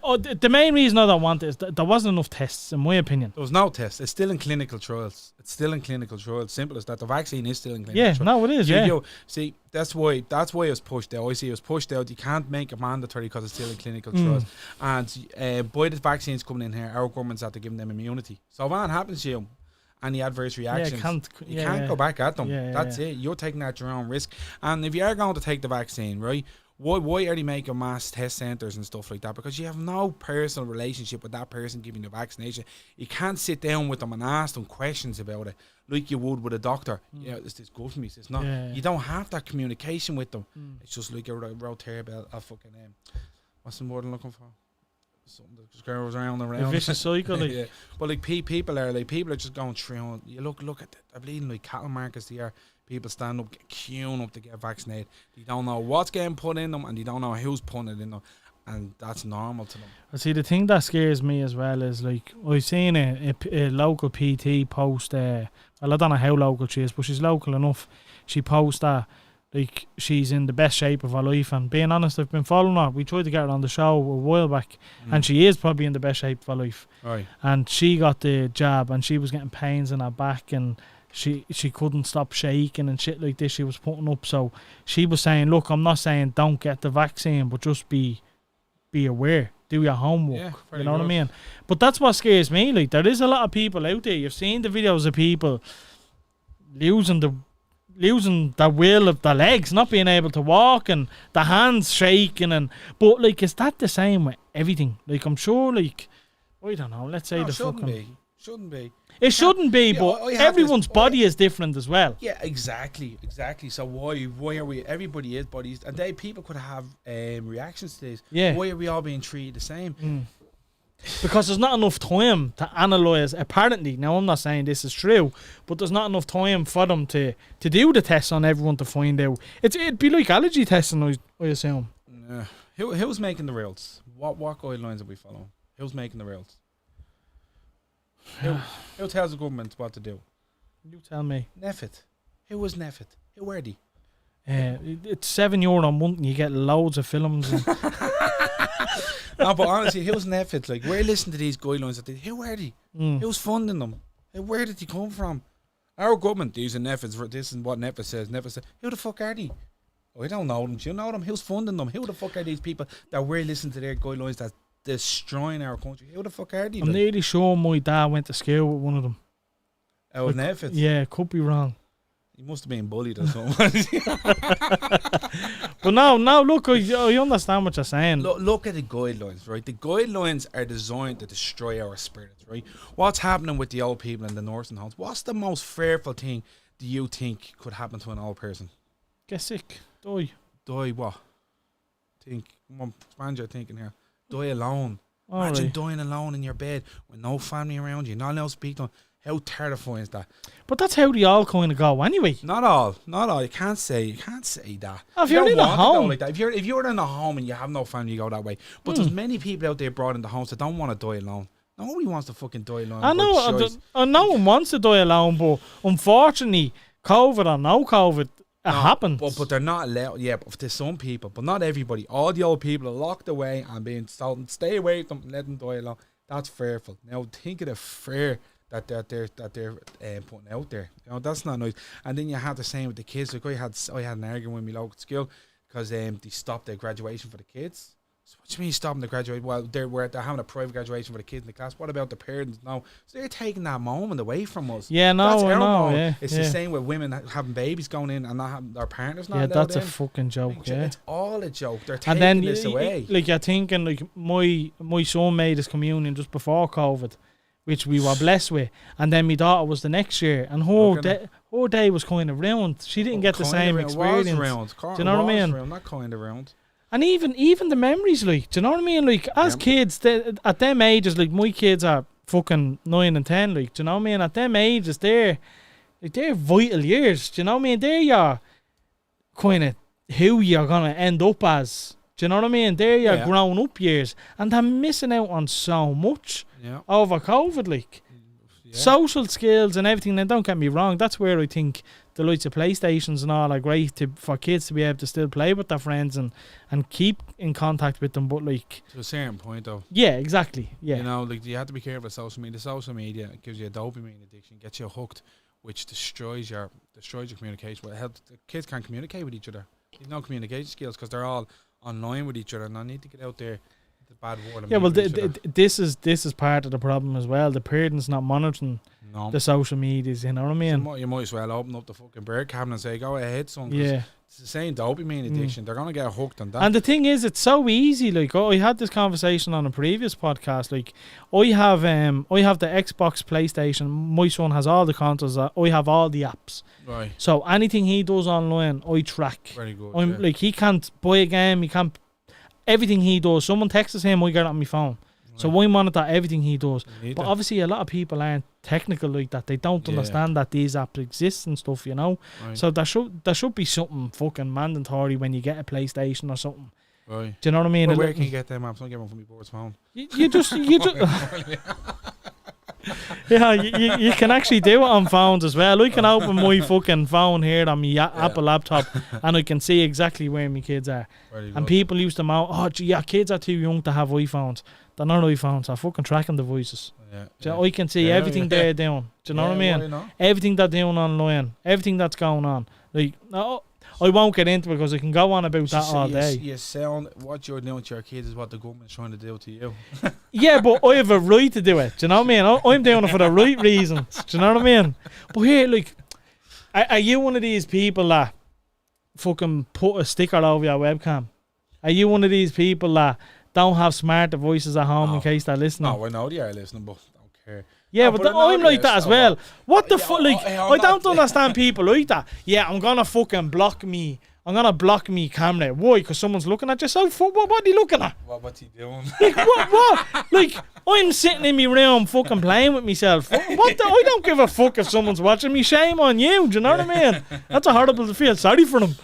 the main reason I don't want it is that there wasn't enough tests, in my opinion. there was no test. It's still in clinical trials. Simple as that. The vaccine is still in clinical Yeah, trials. no, it is. Yeah. See, that's why it was pushed out. I see it was pushed out. You can't make it mandatory because it's still in clinical trials. And by the vaccines coming in here, our government's had to give them immunity. So if anything happens to you, any adverse reactions, you can't go back at them. That's it. You're taking at your own risk. And if you are going to take the vaccine, right? Why are they making mass test centres and stuff like that? Because you have no personal relationship with that person giving the vaccination. You can't sit down with them and ask them questions about it like you would with a doctor. Yeah, this good for me. It's not. Yeah. You don't have that communication with them. It's just like you wrote here about a fucking what's the word I'm looking for? Something that just goes around and around. A vicious cycle. Like. Yeah. But like people are just going through. You look at they're bleeding like cattle markets here. People stand up, queuing up to get vaccinated. They don't know what's getting put in them, and they don't know who's putting it in them, and that's normal to them. I see. The thing that scares me as well is, like, I've seen a local PT post. Well, I don't know how local she is, but she's local enough. She posts that, like, she's in the best shape of her life. And being honest, I've been following her. We tried to get her on the show a while back, and she is probably in the best shape of her life. Right. And she got the jab, and she was getting pains in her back, and she couldn't stop shaking and shit like this. She was putting up. So she was saying, look, I'm not saying don't get the vaccine, but just be aware. Do your homework. Yeah, you know what I mean? But that's what scares me. Like, there is a lot of people out there. You've seen the videos of people losing the will of their legs, not being able to walk, and the hands shaking. But like, is that the same with everything? Like, I'm sure, like, I don't know. Let's say Shouldn't be. It shouldn't be, but everyone's body is different as well. Yeah, exactly. So why are we? Everybody bodies, and people could have reactions to this. Yeah. Why are we all being treated the same? Because there's not enough time to analyse. Apparently, now I'm not saying this is true, but there's not enough time for them to do the tests on everyone to find out. It'd be like allergy testing, I assume. Who's making the rules? What guidelines are we following? Who's making the rules? Who tells the government what to do? You tell me. Neffet. Who was Neffet? Who were they? It's €7 a month and you get loads of films. No, but honestly, who's Neffet? Like, we're listening to these guidelines. Who are they? Who's funding them? Where did they come from? Our government, these are Neffets. This is what Neffet says. Neffet says, who the fuck are they? Oh, I don't know them. Do you know them? Who's funding them? Who the fuck are these people that we're listening to their guidelines that's destroying our country? Who the fuck are they? I'm nearly sure my dad went to school with one of them. Oh, like, Neffet? Yeah, could be wrong. He must have been bullied or something. But no, look, I understand what you're saying. Look at the guidelines, right? The guidelines are designed to destroy our spirits, right? What's happening with the old people in the nursing homes? What's the most fearful thing do you think could happen to an old person? Get sick. Die. Die what? Think. Come on, expand your thinking here. Die alone. All Imagine right. dying alone in your bed with no family around you, not allowed to speak to them. How terrifying is that? But that's how they all kind of go anyway. Not all. You can't say that. If you're in a home, like that. If you're in a home and you have no family, you go that way. But there's many people out there brought into homes that don't want to die alone. Nobody wants to fucking die alone. I know one wants to die alone, but unfortunately, COVID or no COVID, it happens. But they're not allowed. Yeah, but to some people, but not everybody. All the old people are locked away and being told, stay away from them, let them die alone. That's fearful. Now think of the fear that they're putting out there. You know, that's not nice. And then you have the same with the kids. Like I had an argument with my local school because they stopped their graduation for the kids. So what do you mean stopping the graduation? Well, they're having a private graduation for the kids in the class. What about the parents? No. So they're taking that moment away from us. Yeah, no, That's I our know. moment. Yeah, It's the same with women having babies going in and not having their partners not yeah, allowed that's a in. fucking joke. Yeah. It's all a joke. They're And taking then this away. like you're thinking, like my son made his communion just before COVID, which we were blessed with, and then my daughter was the next year, and her day was kind of round. She didn't get the same experience. Do you know what I mean? Not kind of round. And even the memories, like, do you know what I mean? Like, as kids, at them ages, like, my kids are fucking 9 and 10, like, do you know what I mean? At them ages, they're vital years, do you know what I mean? They're your kind of who you're going to end up as, do you know what I mean? They're your grown up years, and they're missing out on so much over COVID, like. Yeah. Social skills and everything. Now, don't get me wrong, that's where I think the likes of PlayStations and all are great for kids to be able to still play with their friends and keep in contact with them. But like, to a certain point, though. Yeah, exactly. Yeah, you know, like you have to be careful with social media. Social media gives you a dopamine addiction, gets you hooked, which destroys your communication. Well, the kids can't communicate with each other. There's no communication skills because they're all online with each other, and I need to get out there. The bad word. Yeah, well, this is part of the problem as well. The parents not monitoring the social medias. You know what I mean? So you might as well open up the fucking bird cabinet and say, "Go ahead, son." Yeah, it's the same dopamine addiction. They're gonna get hooked on that. And the thing is, it's so easy. Like, I had this conversation on a previous podcast. Like, I have the Xbox, PlayStation. My son has all the consoles. I have all the apps. Right. So anything he does online, I track. Very good. Like, he can't buy a game. He can't. Everything he does, someone texts him, I get it on my phone. Right. So I monitor everything he does. But obviously a lot of people aren't technical like that. They don't understand that these apps exist and stuff, you know. Right. So there should be something fucking mandatory when you get a PlayStation or something. Right. Do you know what I mean? Well, where can you get them apps? Don't get one from my board's phone. You just yeah, you can actually do it on phones as well. I can open my fucking phone here on my Apple laptop and I can see exactly where my kids are. And people used to moan, oh, gee, yeah, kids are too young to have iPhones. They're not iPhones, they're fucking tracking devices. I can see everything they're doing. Do you know what I mean? Everything they're doing online, everything that's going on. Like, I won't get into it because I can go on about that all day. You sound, what you're doing to your kids is what the government's trying to do to you. Yeah, but I have a right to do it. Do you know what I mean? I'm doing it for the right reasons. Do you know what I mean? But here, like, are you one of these people that fucking put a sticker over your webcam? Are you one of these people that don't have smart devices at home in case they're listening? No, I know they are listening, but I don't care. Yeah, but I'm like that as well. What the fuck? Like, I don't understand people like that. Yeah, I'm gonna fucking block me. I'm gonna block me camera. Why? Because someone's looking at you. So what are you looking at? What's he doing? Like, what? Like, I'm sitting in my room fucking playing with myself. I don't give a fuck if someone's watching me. Shame on you. Do you know what I mean? That's a horrible to feel sorry for them.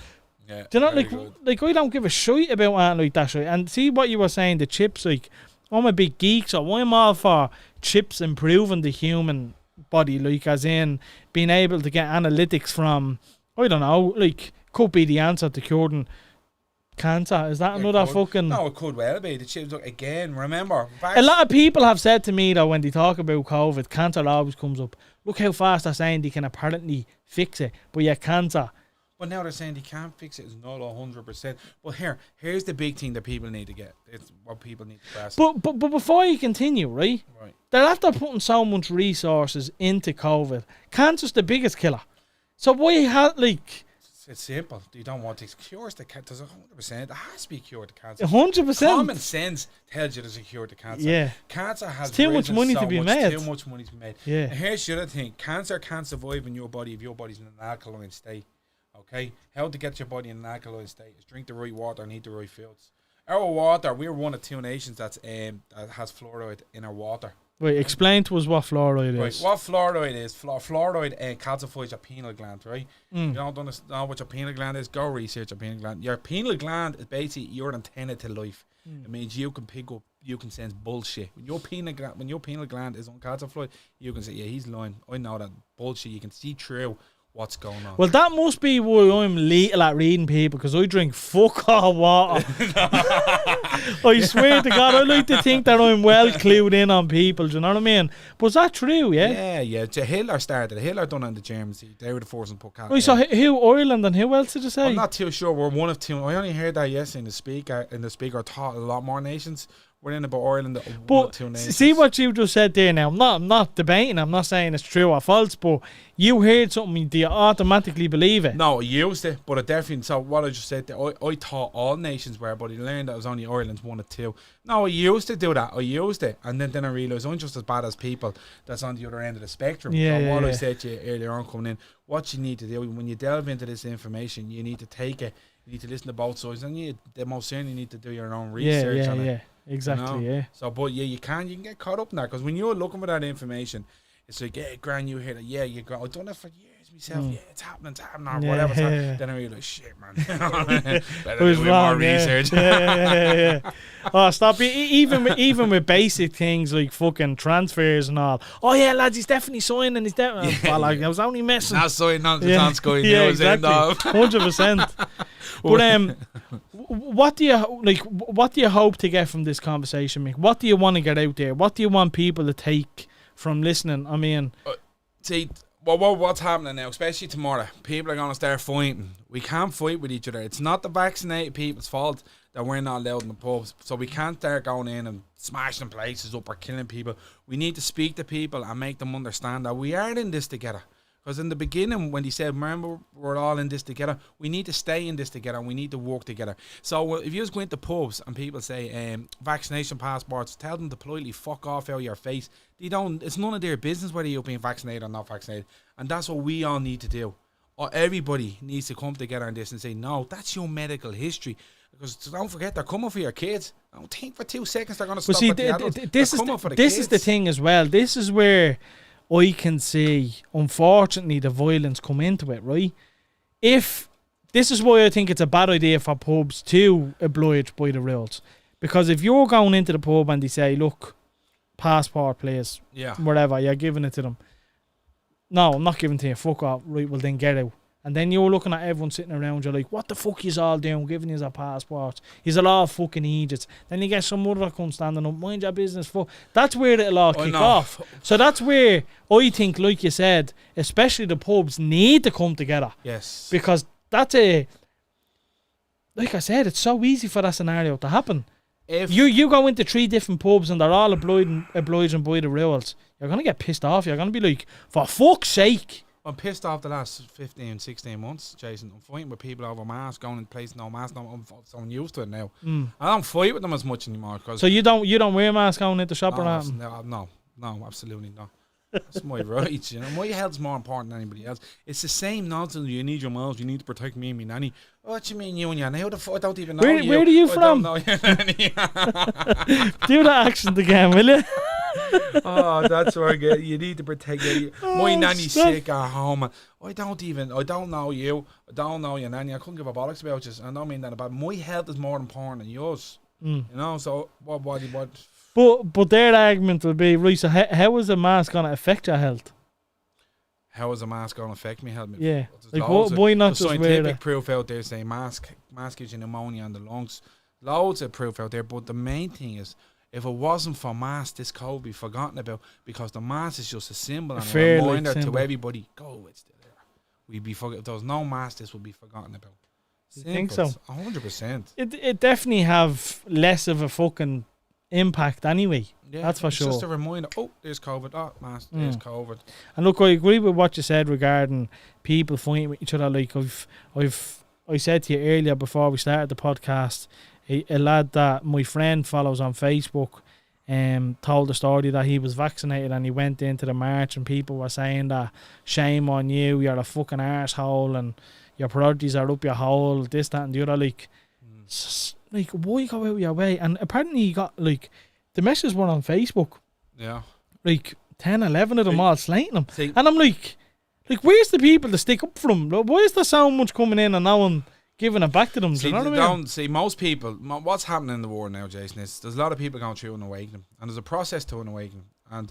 Yeah, do you know, like I don't give a shit about anything like that shit. And see what you were saying, the chips, like, I'm a big geek, so I'm all for chips improving the human body, like, as in being able to get analytics from, I don't know, like, could be the answer to curing cancer. Is that another fucking... No, it could well be. The chips, look, again, remember... A lot of people have said to me, though, when they talk about COVID, cancer always comes up. Look how fast they're saying they can apparently fix it, but yeah, cancer... But now they're saying they can't fix it. It's not 100%. But here's the big thing that people need to get. It's what people need to grasp. But before you continue, right? They're after putting so much resources into COVID. Cancer's the biggest killer. So why like? It's simple. You don't want to cure the cancer. There's 100%. It has to be cured to cancer. 100%. Common sense tells you there's a cure to cancer. Yeah. Cancer has too much money to be made. Too much money to be made. Yeah. And here's the other thing. Cancer can't survive in your body if your body's in an alkaline state. Okay, how to get your body in an alkaline state is drink the right water and eat the right foods. Our water, we're one of 2 nations that has fluoride in our water. Wait, explain to us what fluoride is. What fluoride is? Fluoride calcifies your pineal gland, right? You don't understand what your pineal gland is? Go research your pineal gland. Your pineal gland is basically your antenna to life. It means you can pick up, you can sense bullshit. When your pineal gland is uncalcified, you can say, yeah, he's lying. I know that bullshit. You can see through what's going on. Well, that must be why I'm little at reading people, because I drink fuck all water. I swear to God, I like to think that I'm well clued in on people, do you know what I mean? But is that true, yeah? Yeah. Hitler started. Hitler done on the Germans. They were the first and put cat. Right, so who, Ireland, and who else did you say? I'm not too sure. We're one of two. I only heard that yesterday in the speaker. I thought a lot more nations were in about Ireland. One of two nations. See what you just said there now. I'm not debating. I'm not saying it's true or false, but you heard something, do you automatically believe it? No, I used it, but it definitely. So what I just said there, I thought all nations were, but I learned that it was only Ireland's one of two. No, I used to do that. I used it, and then I realised I'm just as bad as people that's on the other end of the spectrum. I said to you earlier on coming in, what you need to do when you delve into this information, you need to take it. You need to listen to both sides, and you most certainly need to do your own research on it. Exactly, yeah. So, but you can get caught up in that, because when you're looking for that information, it's like, Gran, you hear that, you go, I've done it for years myself, it's happening, or whatever. Then I realize, shit, man, better do more research. Yeah. Oh, stop! Even with basic things like fucking transfers and all. Oh yeah, lads, he's definitely signing. He's definitely. I was only messing. Not signing on the on Sky News. Exactly. 100%. But what do you like? What do you hope to get from this conversation, Mick? What do you want to get out there? What do you want people to take from listening? I mean, see, what's happening now, especially tomorrow? People are going to start fighting. We can't fight with each other. It's not the vaccinated people's fault that we're not allowed in the pubs. So we can't start going in and smashing places up or killing people. We need to speak to people and make them understand that we are in this together. Because in the beginning, when he said, remember, we're all in this together, we need to stay in this together and we need to work together. So if you just go into pubs and people say, vaccination passports, tell them to politely fuck off out of your face. It's none of their business whether you're being vaccinated or not vaccinated. And that's what we all need to do. Or everybody needs to come together on this and say, no, that's your medical history. Because don't forget, they're coming for your kids. Don't think for 2 seconds they're going to stop at the adults. This is the thing as well. This is where I can see, unfortunately, the violence come into it, right? This is why I think it's a bad idea for pubs to oblige by the rules. Because if you're going into the pub and they say, look, passport, please, whatever, you're giving it to them. No, I'm not giving it to you, fuck off. Right, well then get out. And then you're looking at everyone sitting around, you're like, what the fuck is all doing, giving you a passport? He's a lot of fucking idiots. Then you get some other that comes standing up, mind your business, fuck. That's where it'll all kick off. So that's where I think, like you said, especially the pubs need to come together. Yes. Because like I said, it's so easy for that scenario to happen. If you go into 3 different pubs and they're all obliging by the rules, you're going to get pissed off. You're going to be like, for fuck's sake. I'm pissed off the last 15, 16 months, Jason. I'm fighting with people over masks, going in places no mask. I'm so used to it now. I don't fight with them as much anymore. So you don't wear a mask going into the shop or anything? No, absolutely not. That's my right, you know. My health's more important than anybody else. It's the same nonsense. You need your mask. You need to protect me and me nanny. What you mean, you and your nanny? How the fuck? I don't even know you. Where are you from? I don't know your nanny. Do that accent again, will you? Oh, that's where I get. You need to protect you. My nanny's sick at home. I don't know you. I don't know your nanny. I couldn't give a bollocks about you. I don't mean that about. My health is more important than yours. You know. So what? But their argument would be, right, so how is a mask going to affect your health? How is a mask going to affect me health? Yeah. Like, why not just wear it? Scientific proof out there saying mask gives you pneumonia in the lungs. Loads of proof out there. But the main thing is, if it wasn't for mask, this COVID would be forgotten about, because the mask is just a symbol and a reminder to everybody, go, it's still there. We'd be if there was no mask, this would be forgotten about. You think so? 100%. It definitely have less of a fucking impact anyway. Yeah, that's for sure. It's just a reminder. Oh, there's COVID. Oh, mask. There's COVID. And look, I agree with what you said regarding people fighting with each other. Like I said to you earlier before we started the podcast, a lad that my friend follows on Facebook told the story that he was vaccinated and he went into the march and people were saying that shame on you, you're a fucking arsehole and your priorities are up your hole, this, that and the other. Like, why go out your way? And apparently he got, like, the messages were on Facebook. Yeah. Like, 10, 11 of them all slating him. And I'm like, where's the people to stick up for him? Why is there so much coming in and no one giving it back to them? Do you know what I mean? See, most people, what's happening in the world now, Jason, is there's a lot of people going through an awakening. And there's a process to an awakening. And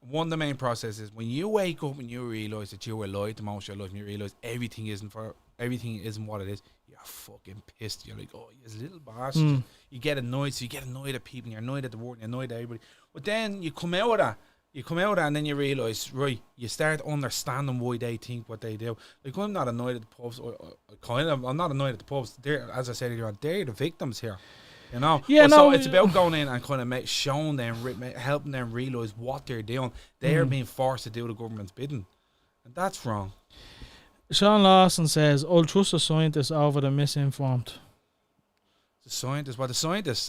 One of the main processes is when you wake up and you realise that you were lied to most of your life, and you realise everything isn't what it is, you're fucking pissed. You're like, oh, you little bastard. You get annoyed, so you get annoyed at people, and you're annoyed at the world, and you're annoyed at everybody. But then you come out of that. And then you realise, right, you start understanding why they think what they do. Like, I'm not annoyed at the pubs, I'm not annoyed at the pubs. They're, as I said earlier on, they're the victims here. You know? Yeah, so it's about going in and kind of showing them, helping them realise what they're doing. They're being forced to do the government's bidding. And that's wrong. Sean Lawson says, I'll trust the scientists over the misinformed. The scientists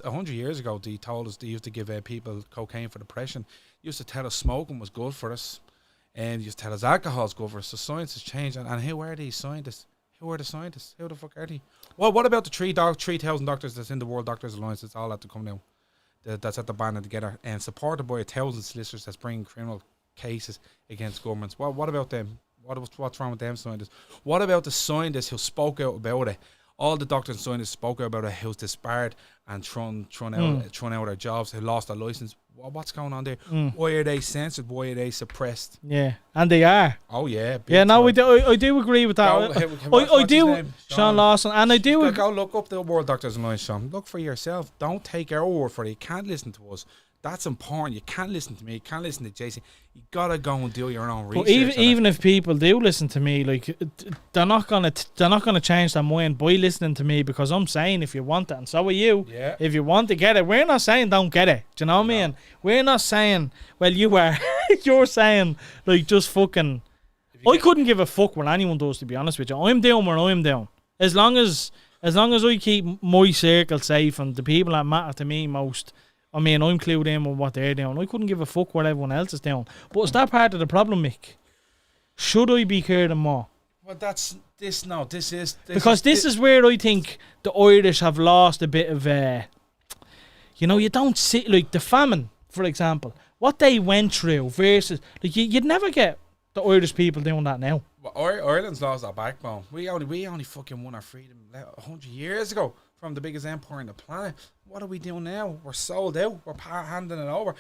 100 years ago, they told us they used to give people cocaine for depression. They used to tell us smoking was good for us, and used to tell us alcohol's good for us. So science has changed, and who are these scientists? Who are the scientists? Who the fuck are they? Well, what about the 3,000 doctors that's in the World Doctors Alliance that's all had to come down? That's at the banding together and supported by 1,000 solicitors that's bringing criminal cases against governments. Well, what about them? What's wrong with them scientists? What about the scientists who spoke out about it? All the doctors and scientists spoke out about it, who's disbarred and thrown out their jobs, who lost their license. What's going on there? Why are they censored? Why are they suppressed? Yeah, and they are. Oh yeah. Yeah, no, I do agree with that. I do, Sean Lawson, and I do. Go look up the World Doctors Alliance, Sean. Look for yourself. Don't take our word for it. You can't listen to us. That's important. You can't listen to me. You can't listen to Jason. You gotta go and do your own research. But even if people do listen to me, like they're not gonna change their mind by listening to me, because I'm saying if you want it, and so are you. Yeah. If you want to get it, we're not saying don't get it. Do you know what I mean? We're not saying. Well, you are. You're saying like just fucking. I couldn't give a fuck what anyone does. To be honest with you, I'm doing what I'm doing. As long as I keep my circle safe and the people that matter to me most. I mean, I'm clued in on what they're doing. I couldn't give a fuck what everyone else is doing. But is that part of the problem, Mick? Should I be caring more? Well, this is where I think the Irish have lost a bit of, you don't see, like the famine, for example, what they went through versus, like you'd never get the Irish people doing that now. Well, Ireland's lost our backbone. We only fucking won our freedom 100 years ago from the biggest empire on the planet. What are we doing now? We're sold out. We're handing it over.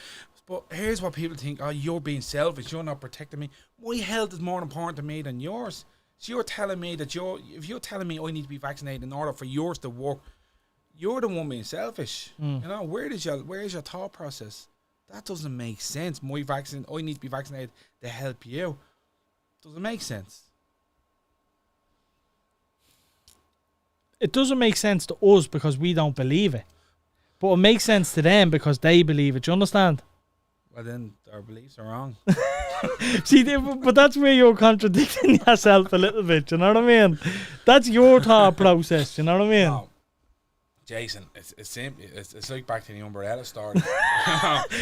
But here's what people think. Oh, you're being selfish. You're not protecting me. My health is more important to me than yours. So you're telling me that if you're telling me I need to be vaccinated in order for yours to work, you're the one being selfish. You know, where is your thought process? That doesn't make sense. I need to be vaccinated to help you. Doesn't make sense. It doesn't make sense to us because we don't believe it. But it makes sense to them because they believe it. Do you understand? Well, then our beliefs are wrong. See, but that's where you're contradicting yourself a little bit. You know what I mean? That's your thought process. You know what I mean? No. Jason, it's simple. It's like back to the umbrella story.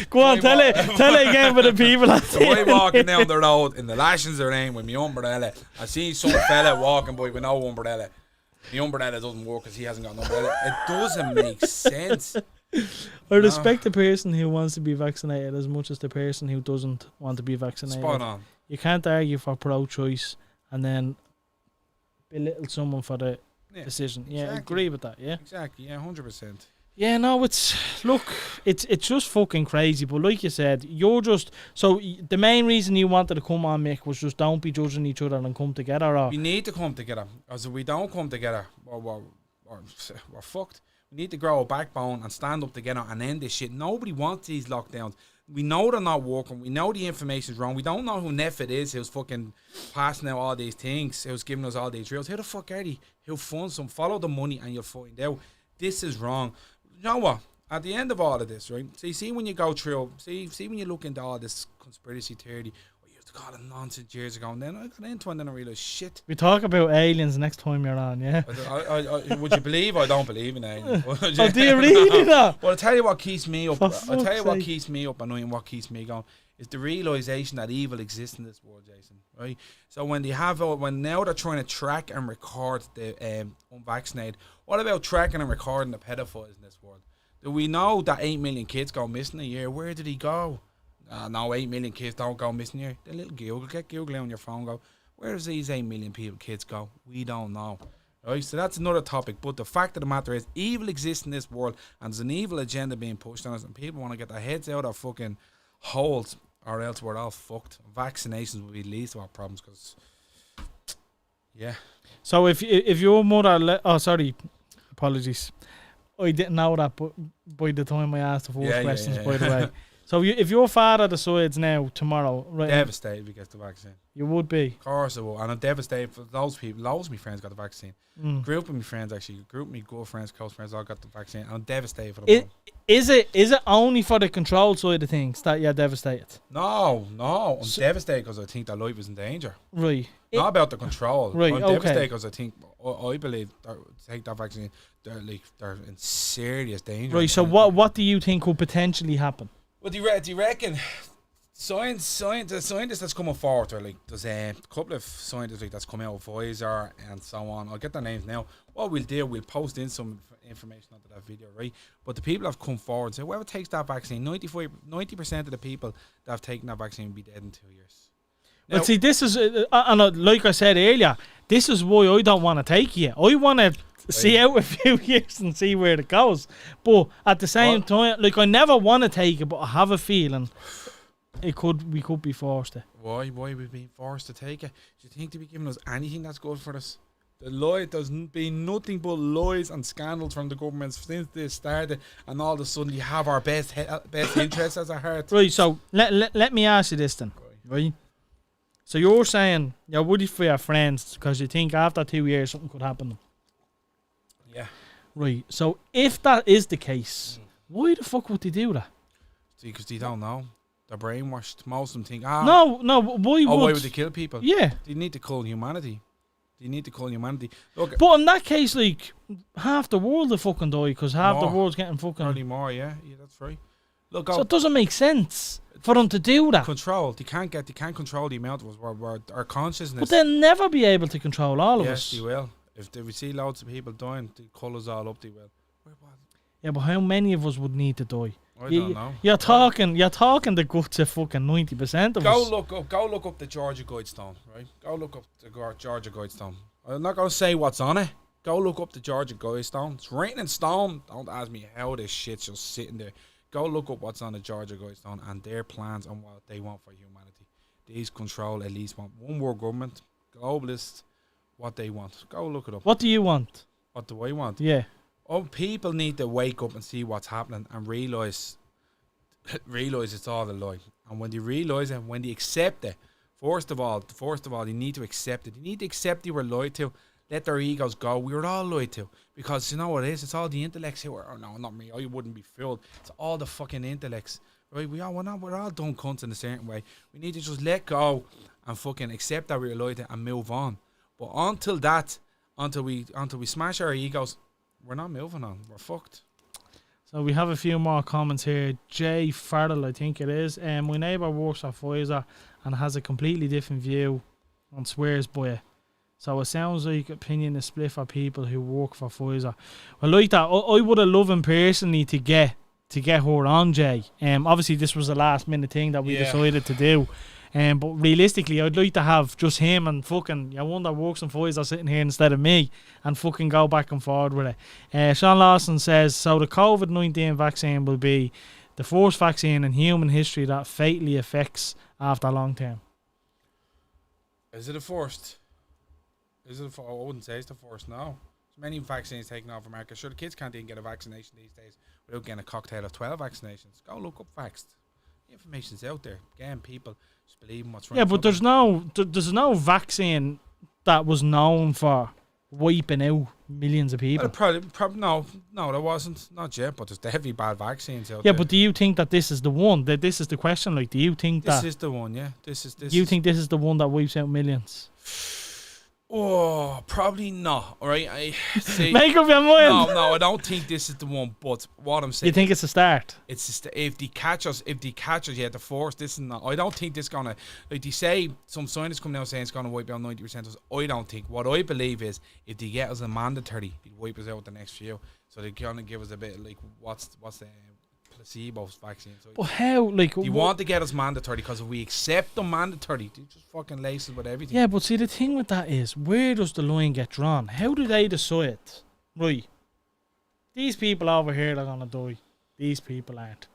Go on, tell it again for the people. So I'm walking down the road in the lashings of rain with my umbrella. I see some fella walking by with no umbrella. The umbrella doesn't work because he hasn't got an umbrella. It doesn't make sense. I respect the person who wants to be vaccinated as much as the person who doesn't want to be vaccinated. Spot on. You can't argue for pro-choice and then belittle someone for the decision. Yeah, exactly. I agree with that. Yeah, exactly. Yeah, 100%. Yeah, no, it's just fucking crazy. But like you said, the main reason you wanted to come on, Mick, was just don't be judging each other and come together. Or? We need to come together. Because if we don't come together, we're fucked. We need to grow a backbone and stand up together and end this shit. Nobody wants these lockdowns. We know they're not working. We know the information's wrong. We don't know who Neffet is, who's fucking passing out all these things, who's giving us all these drills. Who the fuck are they? Who funds them? Follow the money and you'll find out. This is wrong. You know what? At the end of all of this, right? See when you go through, see when you look into all this conspiracy theory, we used to call it nonsense years ago, and then I got into it and then I realised, shit. We talk about aliens next time you're on, yeah? Would you believe I don't believe in aliens? Oh, do you really not? Well, I'll tell you what keeps me up. I'll tell you what keeps me up at night and what keeps me going is the realisation that evil exists in this world, Jason, right? So when now they're trying to track and record the unvaccinated, what about tracking and recording the pedophiles in this world? Do we know that 8 million kids go missing a year? Where did he go? No, 8 million kids don't go missing a year. The little Google, get Google on your phone, go, where does these 8 million kids go? We don't know. Right, so that's another topic. But the fact of the matter is, evil exists in this world, and there's an evil agenda being pushed on us, and people want to get their heads out of fucking holes. or else we're all fucked. Vaccinations will be the least of our problems because, yeah. So if your mother, apologies, I didn't know that, but by the time I asked the first questions, by the way. So if your father decides now tomorrow, right? Devastated if he gets the vaccine. You would be. Of course I will, and I'm devastated for those people. Loads of my friends got the vaccine. Group of my friends actually, group of my good friends, close friends, all got the vaccine. I'm devastated for them. Is it only for the control side of things that you're devastated? No, I'm devastated because I think their life is in danger. Right. Not about the control. Right. I'm okay. devastated because I think I believe take that vaccine, they're in serious danger. Right. So what do you think could potentially happen? Well, do you reckon the scientists that's coming forward, or like there's a couple of scientists like that's come out of Pfizer and so on. I'll get their names now. What we'll do, we'll post in some information onto that video, right? But the people have come forward and said, whoever takes that vaccine, 90% of the people that have taken that vaccine will be dead in 2 years. Now, But see, this is, and like I said earlier, this is why I don't want to take it. I want to see out a few years and see where it goes. But at the same time, like I never want to take it, but I have a feeling we could be forced to. Why we being forced to take it? Do you think they'll be giving us anything that's good for us? There's been nothing but lies and scandals from the government since this started, and all of a sudden you have our best interests as a heart. Right, so let me ask you this then, right? So you're saying you're worried for your friends because you think after 2 years something could happen. Yeah. Right, so if that is the case, why the fuck would they do that? Because they don't know. They're brainwashed. Most of them think, No, why why would they kill people? Yeah. They need to kill humanity. Look, but in that case, like, half the world will fucking die because half the world's getting fucking... Probably more, yeah, that's right. Look, so it doesn't make sense for them to do that. Control. They can't control the amount of us. Our consciousness. But they'll never be able to control all of us. Yes, they will. If we see loads of people dying, they call us all up, they will. Yeah, but how many of us would need to die? I don't know. You're talking the guts of fucking 90% of us. Go look up the Georgia Guidestone, right? Go look up the Georgia Guidestone. I'm not going to say what's on it. Go look up the Georgia Guidestone. It's written in stone. Don't ask me how this shit's just sitting there. Go look up what's on the Georgia Guidestone and their plans on what they want for humanity. These control at least one world government, globalists, what they want. Go look it up. What do you want? What do I want? Yeah. People need to wake up and see what's happening and realise it's all a lie. And when they realise it, when they accept it, first of all, you need to accept it. You need to accept they were lied to. Let their egos go. We were all lied to. Because you know what it is? It's all the intellects who are, no, not me. I wouldn't be fooled. It's all the fucking intellects. Right? We're all dumb cunts in a certain way. We need to just let go and fucking accept that we were lied to and move on. But until we smash our egos, we're not moving on. We're fucked. So we have a few more comments here. Jay Farrell, I think it is. My neighbour works at Pfizer and has a completely different view and swears by it. So it sounds like opinion is split for people who work for Pfizer. Well, like that, I would have loved him personally to get her on, Jay. Obviously this was the last minute thing that we decided to do. But realistically, I'd like to have just him and fucking your one that works in Pfizer sitting here instead of me and fucking go back and forward with it. Sean Lawson says, so the COVID-19 vaccine will be the first vaccine in human history that fatally affects after long term. Is it a first? I wouldn't say it's the first, no. There's many vaccines taken off America. Sure, the kids can't even get a vaccination these days without getting a cocktail of 12 vaccinations. Go look up facts. The information's out there. Again, people just believe in what's wrong. Yeah, but there's no vaccine that was known for wiping out millions of people. Probably no, there wasn't. Not yet, but there's definitely bad vaccines out there. Yeah, but do you think that this is the one? That this is the question? Like, do you think this is the one? Yeah, this is. Do you think this is the one that wipes out millions? Oh, probably not. All right, I see. Make up your mind. No, I don't think this is the one. But what I'm saying, you think it's a start? It's just, if they catch us, yeah, the force. This is not. I don't think this gonna. Like they say, some scientists come down saying it's gonna wipe out 90% of us. I don't think. What I believe is, if they get us a mandatory, they wipe us out the next few. So they're gonna give us a bit like what's the placebo vaccine. So but how? Like, you want to get us mandatory because if we accept the mandatory, they just fucking lace us with everything. Yeah, but see, the thing with that is, where does the line get drawn? How do they decide? Right, these people over here are gonna die. These people aren't.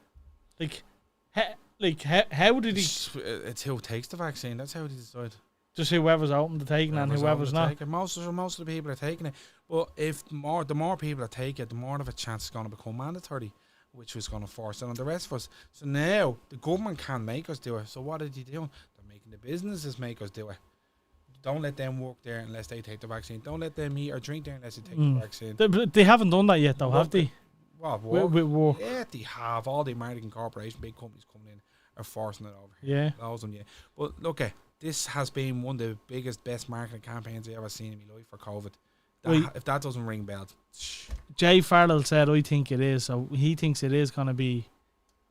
Like, how did he... It's who takes the vaccine. That's how they decide. Just whoever's open to taking it and whoever's not. Most of the people are taking it. But if the more people that take it, the more of a chance it's going to become mandatory, which was going to force it on the rest of us. So now the government can't make us do it. So what are they doing? They're making the businesses make us do it. Don't let them work there unless they take the vaccine. Don't let them eat or drink there unless they take the vaccine. They haven't done that yet, though, have they? What, work? Yeah, they have. All the American corporations, big companies coming in are forcing it over. Yeah. Those of them, yeah. But look, this has been one of the biggest, best marketing campaigns I've ever seen in my life for COVID. If that doesn't ring bells. Jay Farrell said, I think it is. So he thinks it is going to be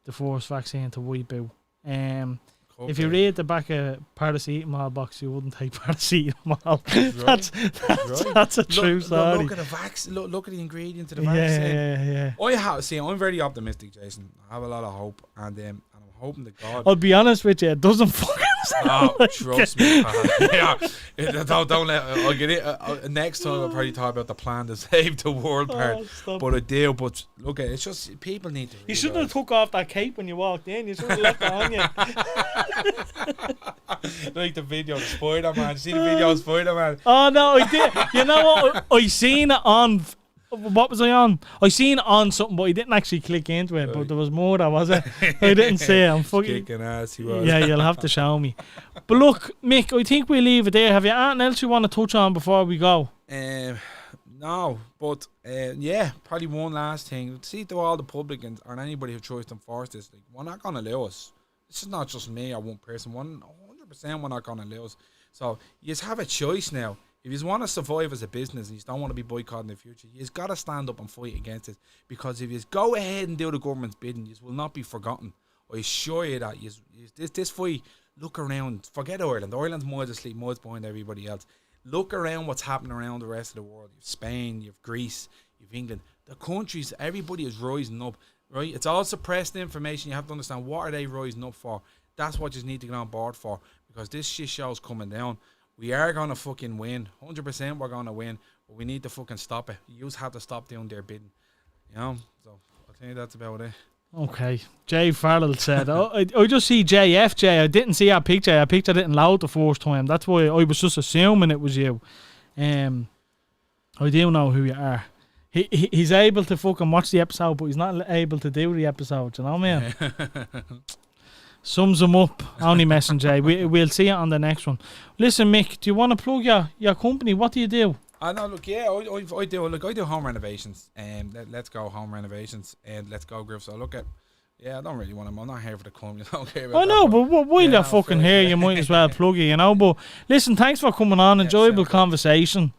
the first vaccine to wipe out. If you read the back of paracetamol box, you wouldn't take paracetamol. That's a true story. Look at the vaccine. Look at the ingredient of the vaccine. Yeah. I'm very optimistic, Jason. I have a lot of hope, and I'm hoping to God. I'll be honest with you, it doesn't fucking sound like trust me. Don't let. I'll get it. Next time I'll probably talk about the plan to save the world part. But I do. But look, it's just people need to. You shouldn't have took off that cape when you walked in. You should have left it on you. Like the video of Spider-Man. See the video of Spider-Man? Oh no, I did. You know what? I seen it on. What was I on? I seen it on something, but I didn't actually click into it. Right. But there was more that was it. I didn't see it. I'm fucking kicking ass. He was. Yeah, you'll have to show me. But look, Mick, I think we'll leave it there. Have you anything else you want to touch on before we go? No, but yeah, probably one last thing. See, to all the publicans or anybody who tries to enforce this, like, we're not gonna lose. This is not just me or one person. 100% we're not gonna lose. So you just have a choice now. If you want to survive as a business and you don't want to be boycotted in the future, you've got to stand up and fight against it. Because if you go ahead and do the government's bidding, you will not be forgotten. I assure you that this fight, look around, forget Ireland. Ireland's miles asleep, miles behind everybody else. Look around what's happening around the rest of the world. You've Spain, you've Greece, you've England. The countries, everybody is rising up, right? It's all suppressed information. You have to understand, what are they rising up for? That's what you need to get on board for. Because this shit show's coming down. We are going to fucking win. 100% we're going to win. But we need to fucking stop it. You just have to stop doing their bidding. You know? So, I think that's about it. Okay. Jay Farrell said, I just see JFJ. I didn't see that picture. That picture didn't load the first time. That's why I was just assuming it was you. I do know who you are. He's able to fucking watch the episode, but he's not able to do the episode. You know what I mean? Sums him up. Only messing, Jay. We'll see it on the next one. Listen, Mick, do you want to plug your company? What do you do? I know. Look, yeah, I do. Look, I do home renovations. Let's go home renovations and let's go Griff. So look at. Yeah, I don't really want to. I'm not here for the company. I don't care about. I know, but while you're fucking here, you might as well plug it, you know. But listen, thanks for coming on. Enjoyable conversation.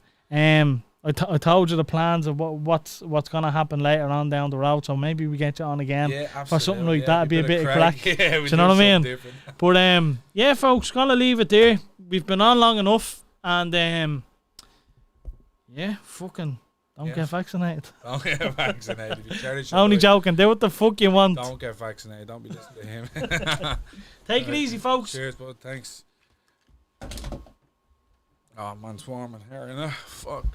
I told you the plans of what's going to happen later on down the road, so maybe we get you on again for something like that. It'd be a bit of crack. Do you know what I mean? But yeah, folks, gonna leave it there. We've been on long enough, and yeah, fucking don't get vaccinated. Don't get vaccinated. Only joking. Do what the fuck you want. Don't get vaccinated. Don't be listening to him. Take it easy, folks. Cheers, bud. Thanks. Oh, man, swarming here, you know? Fuck.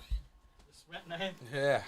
Sweating ahead. Yeah.